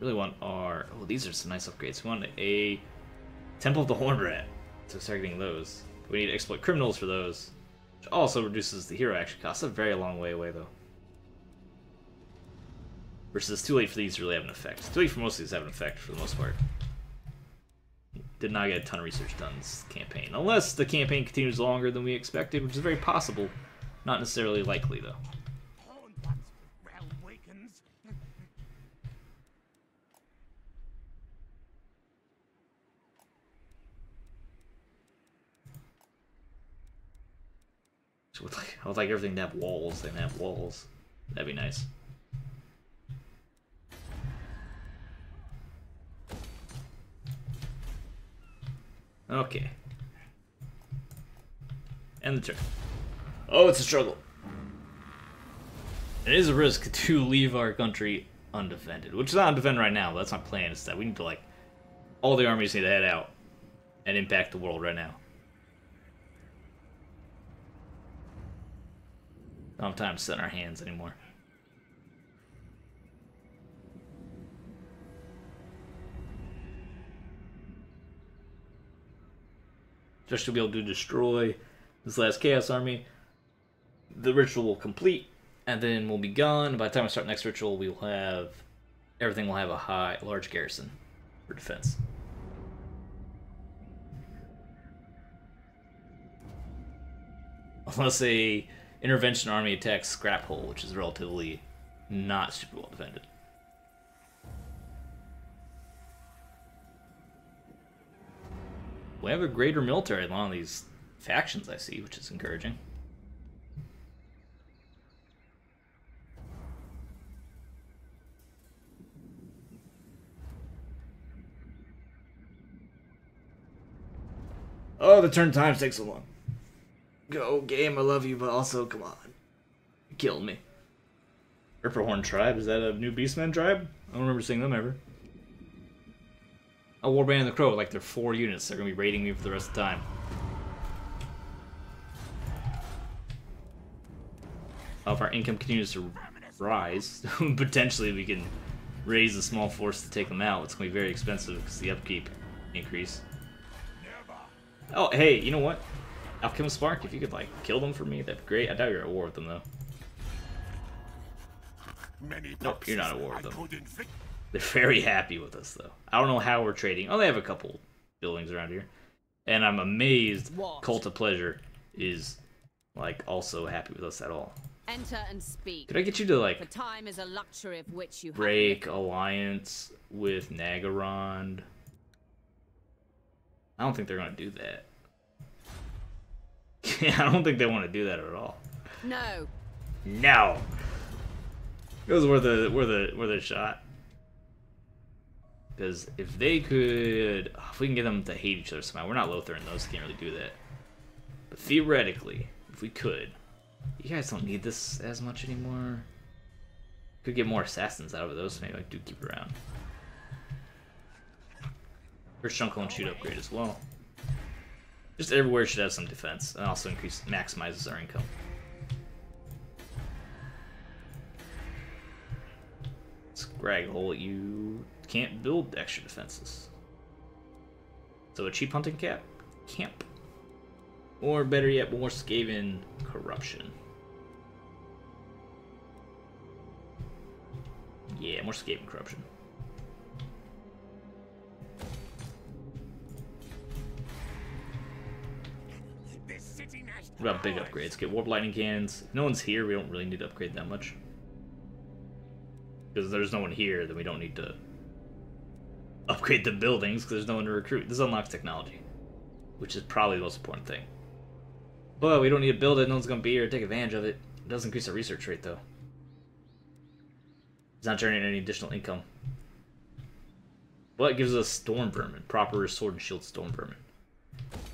Really want our. Oh, these are some nice upgrades. We want a Temple of the Horned Rat. So start getting those. We need to exploit criminals for those. Which also reduces the hero action cost. A very long way away, though. Versus it's too late for these to really have an effect. It's too late for most of these to have an effect, for the most part. Did not get a ton of research done this campaign. Unless the campaign continues longer than we expected, which is very possible. Not necessarily likely, though. So I would like everything to have walls. They have walls. That'd be nice. Okay. End the turn. Oh, it's a struggle. It is a risk to leave our country undefended, which is not undefended right now, but that's not plan. It's that we need to, like, All the armies need to head out and impact the world right now. Don't have time to sit in our hands anymore. Just to be able to destroy this last Chaos Army, the ritual will complete, and then we'll be gone. By the time we start the next ritual, we will have everything will have a large garrison for defense. Unless a intervention army attacks Scrap Hole, which is relatively not super well defended. We have a greater military in a lot of these factions I see, which is encouraging. Oh, the turn times take so long. Go, game, I love you, but also, come on. You killed me. Ripperhorn tribe, is that a new Beastman tribe? I don't remember seeing them ever. A Warband and the Crow, like they're 4 units. They're going to be raiding me for the rest of the time. If our income continues to rise, potentially we can raise a small force to take them out. It's going to be very expensive because the upkeep increase. Oh, hey, you know what? Alchemist Spark, if you could, like, kill them for me, that'd be great. I doubt you're at war with them, though. Nope, you're not at war with them. They're very happy with us, though. I don't know how we're trading. Oh, they have a couple buildings around here. And I'm amazed Cult of Pleasure is, like, also happy with us at all. Enter and speak. Could I get you to, like, for time is a luxury of which you break alliance with Nagarond? I don't think they're going to do that. Yeah, I don't think they want to do that at all. No. No. It was worth a shot. Because if they could, if we can get them to hate each other somehow, we're not Lothar and those can't really do that. But theoretically, if we could, you guys don't need this as much anymore. Could get more assassins out of those, so maybe I do keep it around. First chunk and shoot upgrade as well. Just everywhere should have some defense, and also maximizes our income. Scrag Hole, you can't build extra defenses. So a cheap hunting camp. Or better yet, more Skaven corruption. Yeah, more Skaven corruption. What about big upgrades? Get Warp Lightning Cannons. If no one's here, we don't really need to upgrade that much. Because if there's no one here, then we don't need to upgrade the buildings, because there's no one to recruit. This unlocks technology, which is probably the most important thing. But we don't need to build it, no one's going to be here to take advantage of it. It does increase our research rate, though. It's not generating any additional income. But it gives us Storm Vermin, proper Sword and Shield Storm Vermin.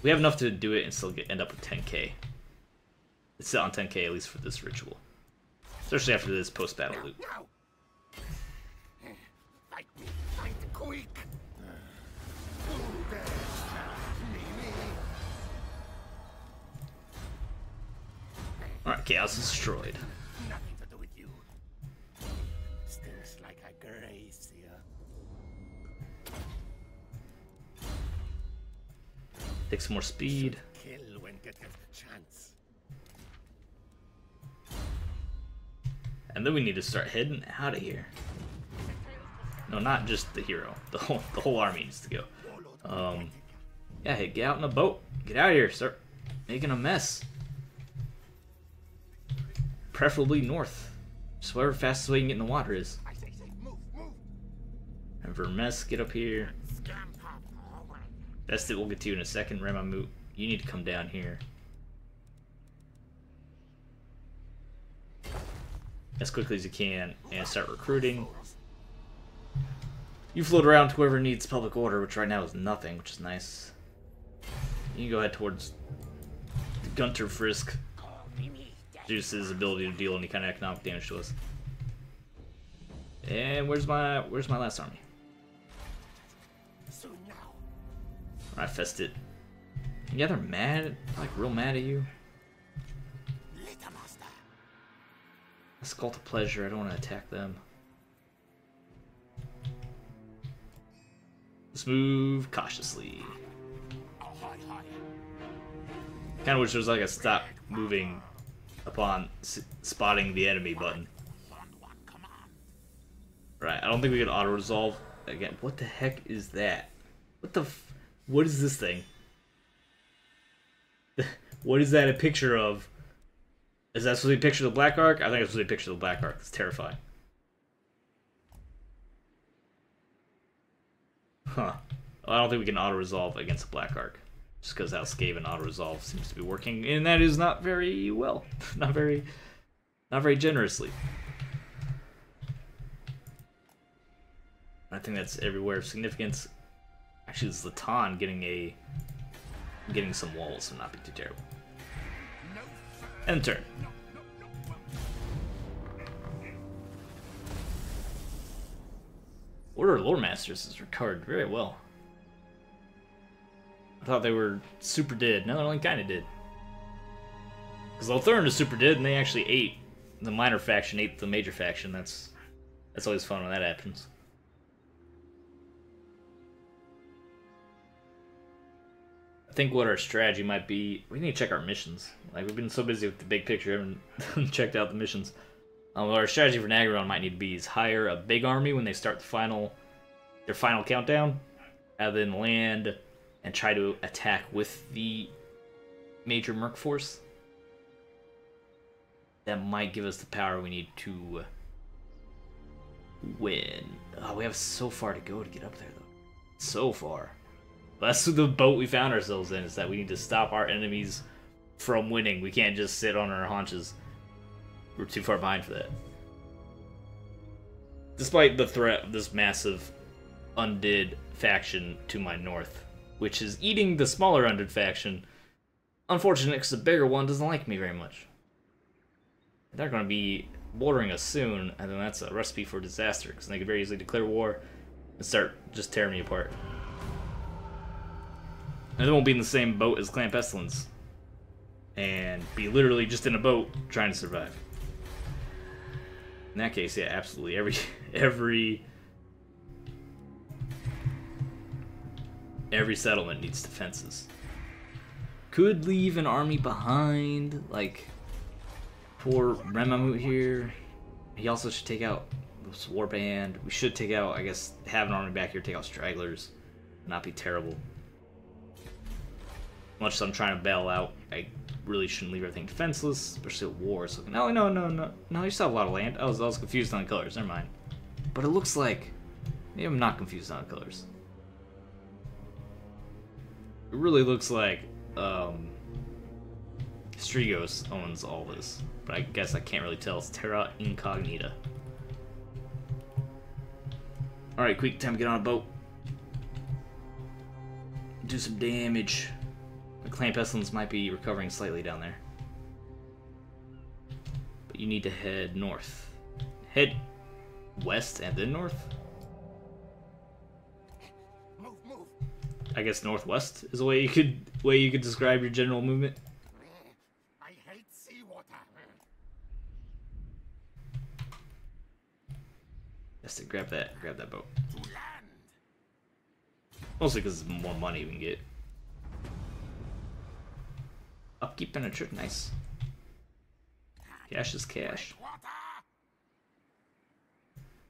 We have enough to do it and still end up with 10k. It's set on 10k at least for this ritual. Especially after this post-battle loot. Alright, Chaos is destroyed. Nothing to do with you. Stinks like a gracier. Take some more speed. Kill when get a chance. And then we need to start heading out of here. No, not just the hero. The whole army needs to go. Yeah, hey, get out in a boat. Get out of here. Start making a mess. Preferably north. Just whatever fastest way you can get in the water is. And Vermes, get up here. Vestit will get to you in a second. Remamut, you need to come down here. As quickly as you can and start recruiting. You float around to whoever needs public order, which right now is nothing, which is nice. You can go ahead towards Gunter Frisk. Reduces his ability to deal any kind of economic damage to us. And where's my last army? I fest it. Yeah, they're mad, like real mad at you. Let's call to pleasure. I don't want to attack them. Let's move cautiously. Kind of wish there was like a stop moving upon spotting the enemy button. Right, I don't think we can auto-resolve. Again, what the heck is that? What is this thing? What is that a picture of? Is that supposed to be a picture of the Black Ark? I think it's supposed to be a picture of the Black Ark. It's terrifying. Huh. Well, I don't think we can auto-resolve against the Black Ark. Just because how Skaven auto-resolve seems to be working. And that is not very well. Not very generously. I think that's everywhere of significance. Actually, this is Latan getting some walls, so not be too terrible. End turn. Order of Lore Masters is recovered very well. I thought they were super dead. No, they're only kind of dead. Because Lotharin is super dead, and they actually ate the minor faction, ate the major faction. That's always fun when that happens. I think what our strategy might be, we need to check our missions. Like, we've been so busy with the big picture, haven't checked out the missions. Our strategy for Nagaron might need to be is hire a big army when they start their final countdown, and then land and try to attack with the major merc force. That might give us the power we need to win. Oh, we have so far to go to get up there, though. So far. That's the boat we found ourselves in, is that we need to stop our enemies from winning. We can't just sit on our haunches. We're too far behind for that. Despite the threat of this massive undead faction to my north, which is eating the smaller undead faction. Unfortunate, because the bigger one doesn't like me very much. They're going to be bordering us soon, and then that's a recipe for disaster, because they could very easily declare war and start just tearing me apart. And they won't be in the same boat as Clan Pestilence, and be literally just in a boat trying to survive. In that case, yeah, absolutely. Every settlement needs defenses. Could leave an army behind, like poor Remamut here. He also should take out this warband. We should take out, I guess, have an army back here, take out stragglers. Not be terrible. Much as I'm trying to bail out, I really shouldn't leave everything defenseless, especially at war. So no, you still have a lot of land. I was confused on the colors. Never mind. But it looks like maybe I'm not confused on the colors. It really looks like Strigos owns all this, but I guess I can't really tell. It's Terra Incognita. All right, quick, time to get on a boat. Do some damage. The Clan Pestilence might be recovering slightly down there. But you need to head north. Head west and then north? Move, move. I guess northwest is a way you could describe your general movement. I hate seawater. Just to grab that boat. To land. Mostly because it's more money we can get. Upkeep and attrition, nice. Cash is cash.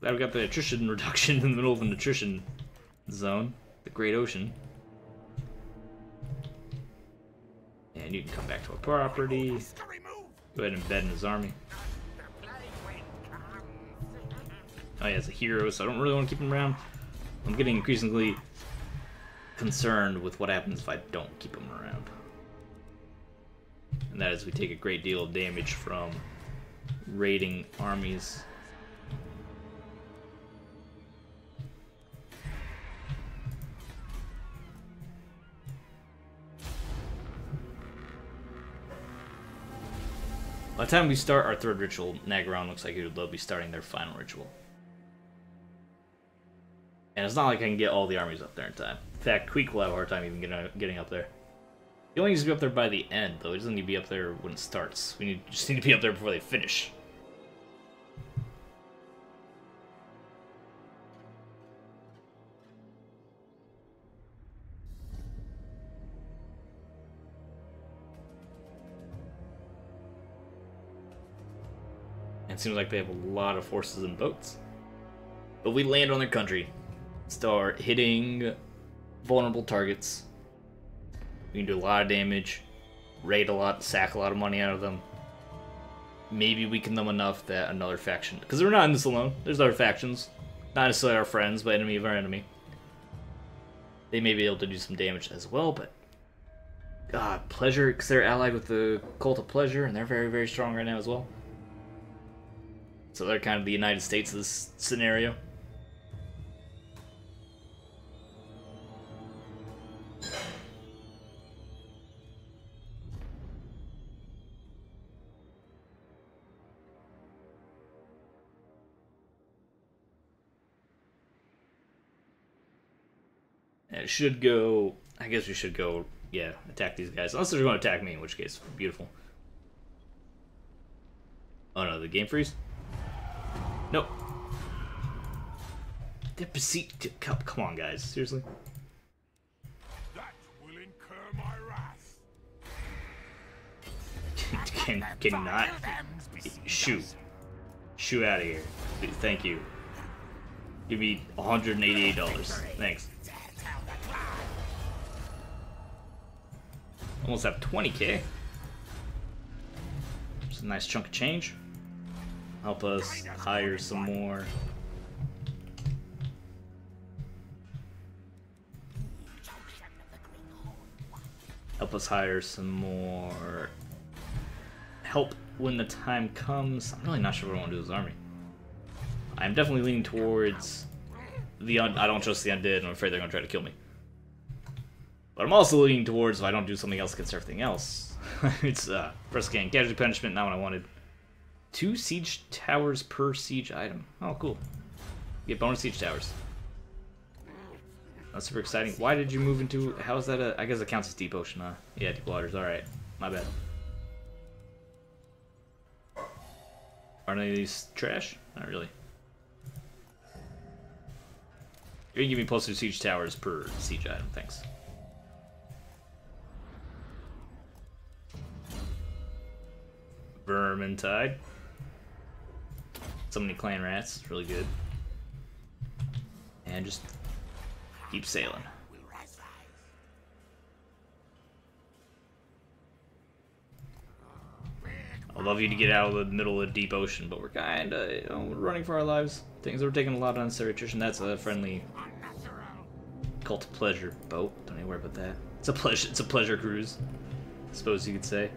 Glad we got the attrition reduction in the middle of an attrition zone. The Great Ocean. And you can come back to a property. Go ahead and embed in his army. Oh yeah, he's a hero, so I don't really want to keep him around. I'm getting increasingly concerned with what happens if I don't keep him around. And that is we take a great deal of damage from raiding armies. By the time we start our third ritual, Nagaron looks like it would be starting their final ritual. And it's not like I can get all the armies up there in time. In fact, Queek will have a hard time even getting up there. He only needs to be up there by the end, though. He doesn't need to be up there when it starts. Just need to be up there before they finish. And it seems like they have a lot of forces and boats. But we land on their country. Start hitting vulnerable targets. We can do a lot of damage. Raid a lot, sack a lot of money out of them. Maybe weaken them enough that another faction... Because we're not in this alone. There's other factions. Not necessarily our friends, but enemy of our enemy. They may be able to do some damage as well, but... God, Pleasure, because they're allied with the Cult of Pleasure, and they're very, very strong right now as well. So they're kind of the United States of this scenario. And it should go... I guess we should go, yeah, attack these guys. Unless they're going to attack me, in which case, beautiful. Oh no, the game freeze? Nope. They're besieged. Come on, guys. Seriously? That will incur my wrath. Can you not? Shoot. Shoot out of here. Thank you. Give me $188. Thanks. Almost have 20k. It's a nice chunk of change. Help us hire some more. Help us hire some more help when the time comes. I'm really not sure what I want to do with this army. I'm definitely leaning towards the I don't trust the undead, and I'm afraid they're going to try to kill me. But I'm also leaning towards if I don't do something else against everything else. It's press scan, casualty punishment, not what I wanted. 2 siege towers per siege item. Oh, cool. Get bonus siege towers. That's super exciting. Why did you move into... How is that a... I guess it counts as deep ocean, huh? Yeah, deep waters. Alright. My bad. Aren't any of these trash? Not really. You're gonna give me plus 2 siege towers per siege item. Thanks. Vermintide. So many clan rats, it's really good. And just keep sailing. I'd love you to get out of the middle of the deep ocean, but we're kinda, you know, we're running for our lives. Things are taking a lot of unnecessary attrition. That's a friendly Cult of Pleasure boat. Don't even worry about that. It's a pleasure cruise, I suppose you could say.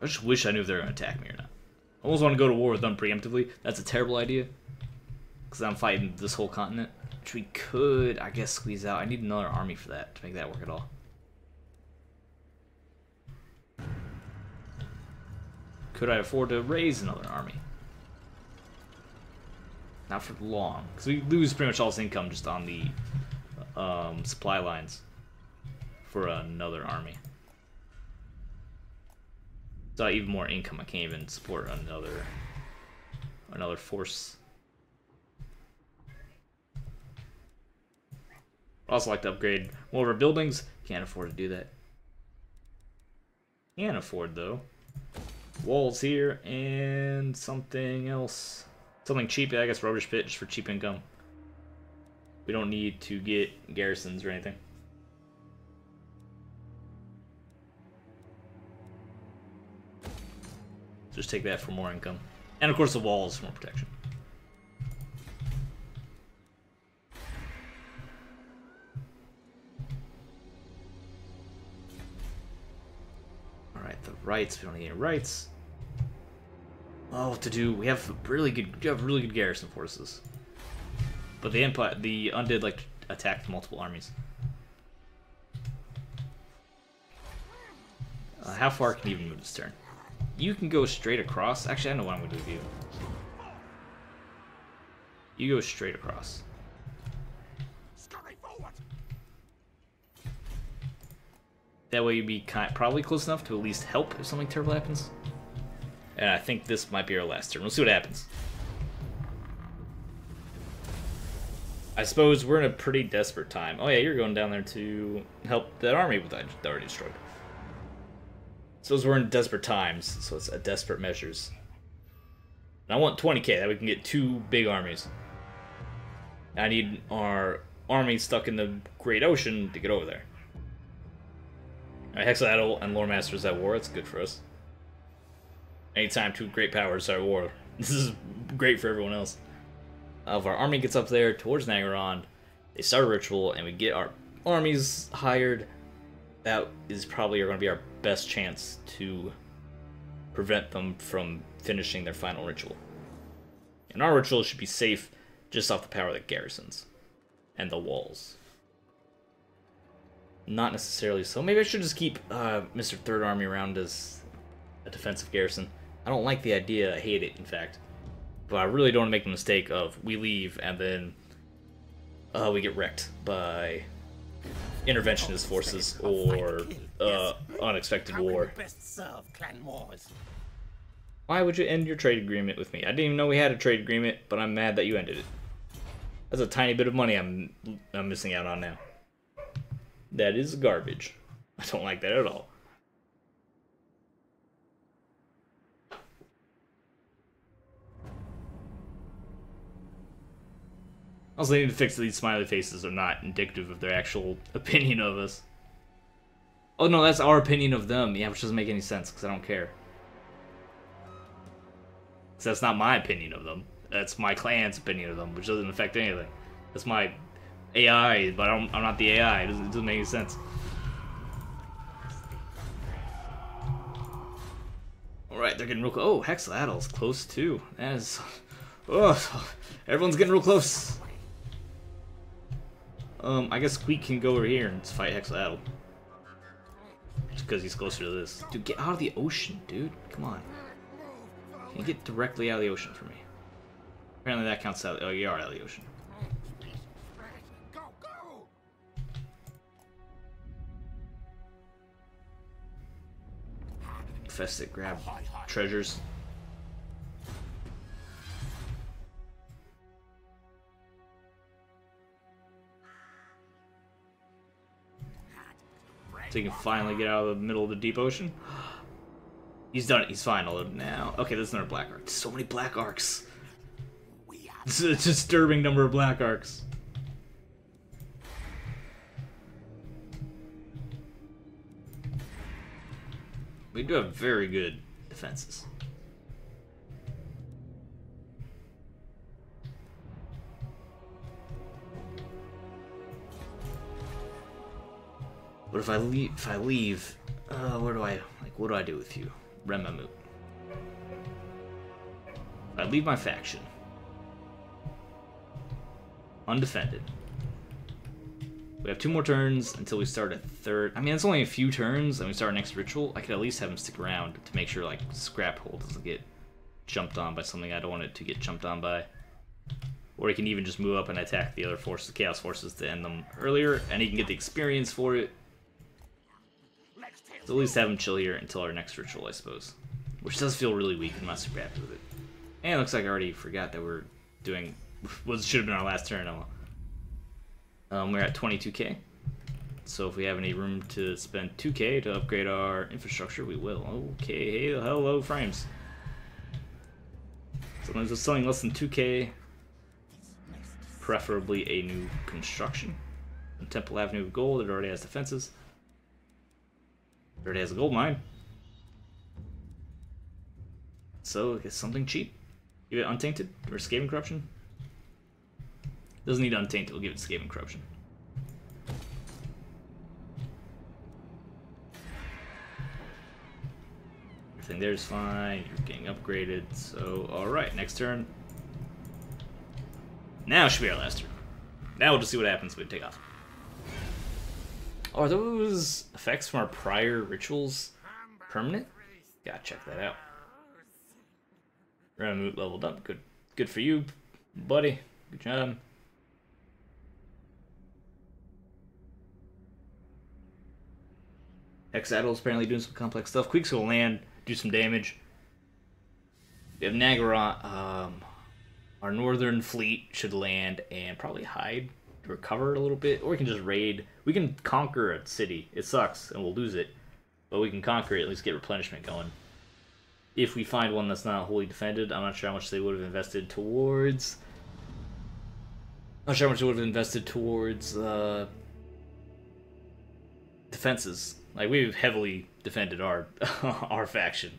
I just wish I knew if they were going to attack me or not. I almost want to go to war with them preemptively. That's a terrible idea. Because I'm fighting this whole continent. Which we could, I guess, squeeze out. I need another army for that, to make that work at all. Could I afford to raise another army? Not for long. Because we lose pretty much all this income just on the supply lines for another army. So even more income, I can't even support another force. I'd also like to upgrade more of our buildings. Can't afford to do that. Can afford though. Walls here and something else. Something cheap, I guess rubbish pit just for cheap income. We don't need to get garrisons or anything. Just take that for more income. And of course the walls for more protection. Alright, the rights, we don't need any rights. Oh, what to do? We have really good garrison forces. But the Empire, the undead like attacked multiple armies. How far can you even move this turn? You can go straight across. Actually, I know what I'm going to do with you. You go straight across. Scurry forward. That way you'd be probably close enough to at least help if something terrible happens. And I think this might be our last turn. We'll see what happens. I suppose we're in a pretty desperate time. Oh yeah, you're going down there to help that army that I already destroyed. So we're in desperate times, so it's a desperate measures. And I want 20k, that we can get 2 big armies. I need our army stuck in the Great Ocean to get over there. Alright, Hexadal and Lore Masters at war, that's good for us. Anytime 2 great powers are at war, this is great for everyone else. If our army gets up there towards Nagaron, they start a ritual, and we get our armies hired, that is probably going to be our best chance to prevent them from finishing their final ritual. And our ritual should be safe just off the power of the garrisons and the walls. Not necessarily so. Maybe I should just keep Mr. Third Army around as a defensive garrison. I don't like the idea. I hate it, in fact. But I really don't want to make the mistake of we leave and then we get wrecked by interventionist forces or unexpected war. Why would you end your trade agreement with me? I didn't even know we had a trade agreement, but I'm mad that you ended it. That's a tiny bit of money I'm missing out on now. That is garbage. I don't like that at all. Also, they need to fix these smiley faces are not indicative of their actual opinion of us. Oh no, that's our opinion of them. Yeah, which doesn't make any sense, because I don't care. Because that's not my opinion of them. That's my clan's opinion of them, which doesn't affect anything. That's my AI, but I'm not the AI. It doesn't make any sense. Alright, they're getting real close. Oh, Hexadal's close too. That is... Oh, everyone's getting real close. I guess Squeak can go over here and fight Hexadal. Just because he's closer to this. Dude, get out of the ocean, dude. Come on. Can you get directly out of the ocean for me? Apparently that counts out. Oh, you are out of the ocean. Go, go. Festic, grab treasures. So you can finally get out of the middle of the deep ocean. He's done it. He's final now. Okay, there's another black arc. So many black arcs. It's a disturbing number of black arcs. We do have very good defenses. But if I leave, where do I, like, what do I do with you? Remamut. I leave my faction. Undefended. We have 2 more turns until we start a third. I mean, it's only a few turns and we start our next ritual. I could at least have him stick around to make sure, like, Scrap Hole doesn't get jumped on by something I don't want it to get jumped on by. Or he can even just move up and attack the other forces, Chaos Forces, to end them earlier, and he can get the experience for it. So at least have him chill here until our next ritual, I suppose. Which does feel really weak. I'm not super happy with it. And it looks like I already forgot that we're doing what should have been our last turn. We're at 22k. So if we have any room to spend 2k to upgrade our infrastructure, we will. Okay, hey, hello, frames. So there's something less than 2k. Preferably a new construction. And Temple Avenue of Gold, it already has defenses. It already has a gold mine. So, I guess something cheap. Give it Untainted or Skaven Corruption. Doesn't need Untainted, we'll give it Skaven Corruption. Everything there's fine, you're getting upgraded, so alright, next turn. Now should be our last turn. Now we'll just see what happens when we take off. Are those effects from our prior rituals permanent? Gotta check that out. Remamut leveled up. Good for you, buddy. Good job. Hexaddle's apparently doing some complex stuff. Queeks will land, do some damage. We have Nagaron. Our northern fleet should land and probably hide, recover a little bit, or we can just raid. We can conquer a city. It sucks, and we'll lose it, but we can conquer it, at least get replenishment going. If we find one that's not wholly defended, I'm not sure how much they would have invested towards. Not sure how much they would have invested towards defenses. Like, we've heavily defended our our faction.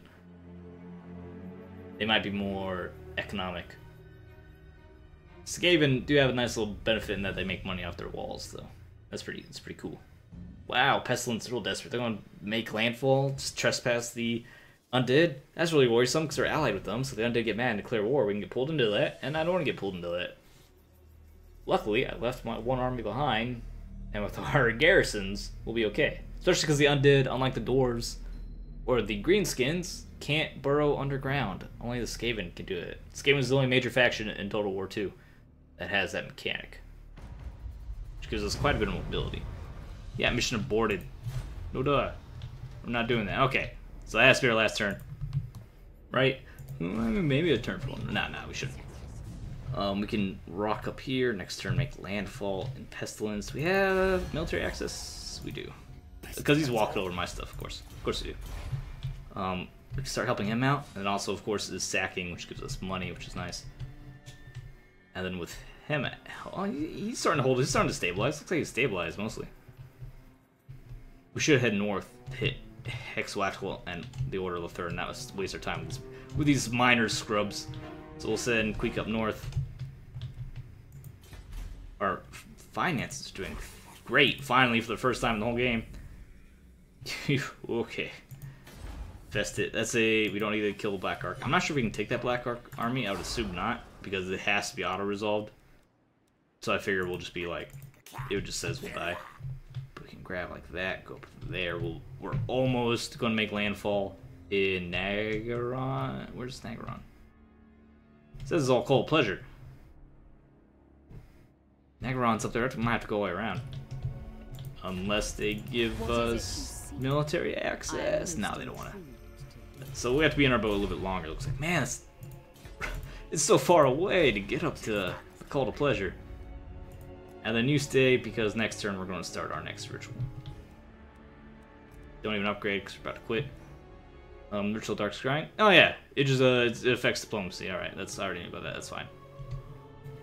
They might be more economic. Skaven do have a nice little benefit in that they make money off their walls, though. That's pretty cool. Wow, Pestilence is real desperate. They're going to make landfall, just trespass the undead. That's really worrisome because we're allied with them, so the undead get mad and declare war. We can get pulled into that, and I don't want to get pulled into that. Luckily, I left my one army behind, and with our garrisons, we'll be okay. Especially because the undead, unlike the dwarves or the greenskins, can't burrow underground. Only the Skaven can do it. Skaven is the only major faction in Total War 2 that has that mechanic, which gives us quite a bit of mobility. Yeah, mission aborted. No duh. I'm not doing that. Okay, so that has to be our last turn, right? Maybe a turn for one. Nah, we shouldn't. We can rock up here. Next turn, make landfall in Pestilence. We have military access. We do, because he's walking over my stuff. Of course we do. We can start helping him out, and then also, of course, is sacking, which gives us money, which is nice. And then with him, oh, he's starting to hold. He's starting to stabilize. Looks like he's stabilized mostly. We should head north, hit Hexwatchel and the Order of the Third, and that was waste our time with these minor scrubs. So we'll send Queek up north. Our finances are doing great, finally, for the first time in the whole game. Okay. Festit. That's a... We don't need to kill the Black Ark. I'm not sure if we can take that Black Ark army. I would assume not, because it has to be auto-resolved. So I figure we'll just be like... It just says we'll die. But we can grab like that, go up there. We're almost going to make landfall in Nagaron. Where's Nagaron? It says it's all cold pleasure. Nagaron's up there. We might have to go all the way around. Unless they give us military access. No, they don't want to. So we have to be in our boat a little bit longer. It looks like, man, it's so far away to get up to the Call to Pleasure. And then you stay, because next turn we're going to start our next ritual. Don't even upgrade because we're about to quit. Ritual Dark Scrying. Oh yeah, it just it affects diplomacy. All right, I already knew about that. That's fine.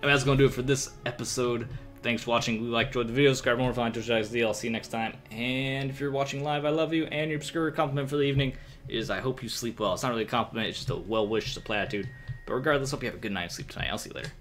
And that's going to do it for this episode. Thanks for watching. If you enjoyed the video, subscribe more, find Twitch.tv. I'll see you next time. And if you're watching live, I love you. And your obscure compliment for the evening is I hope you sleep well. It's not really a compliment. It's just a well wish. It's a platitude. But regardless, hope you have a good night's sleep tonight. I'll see you later.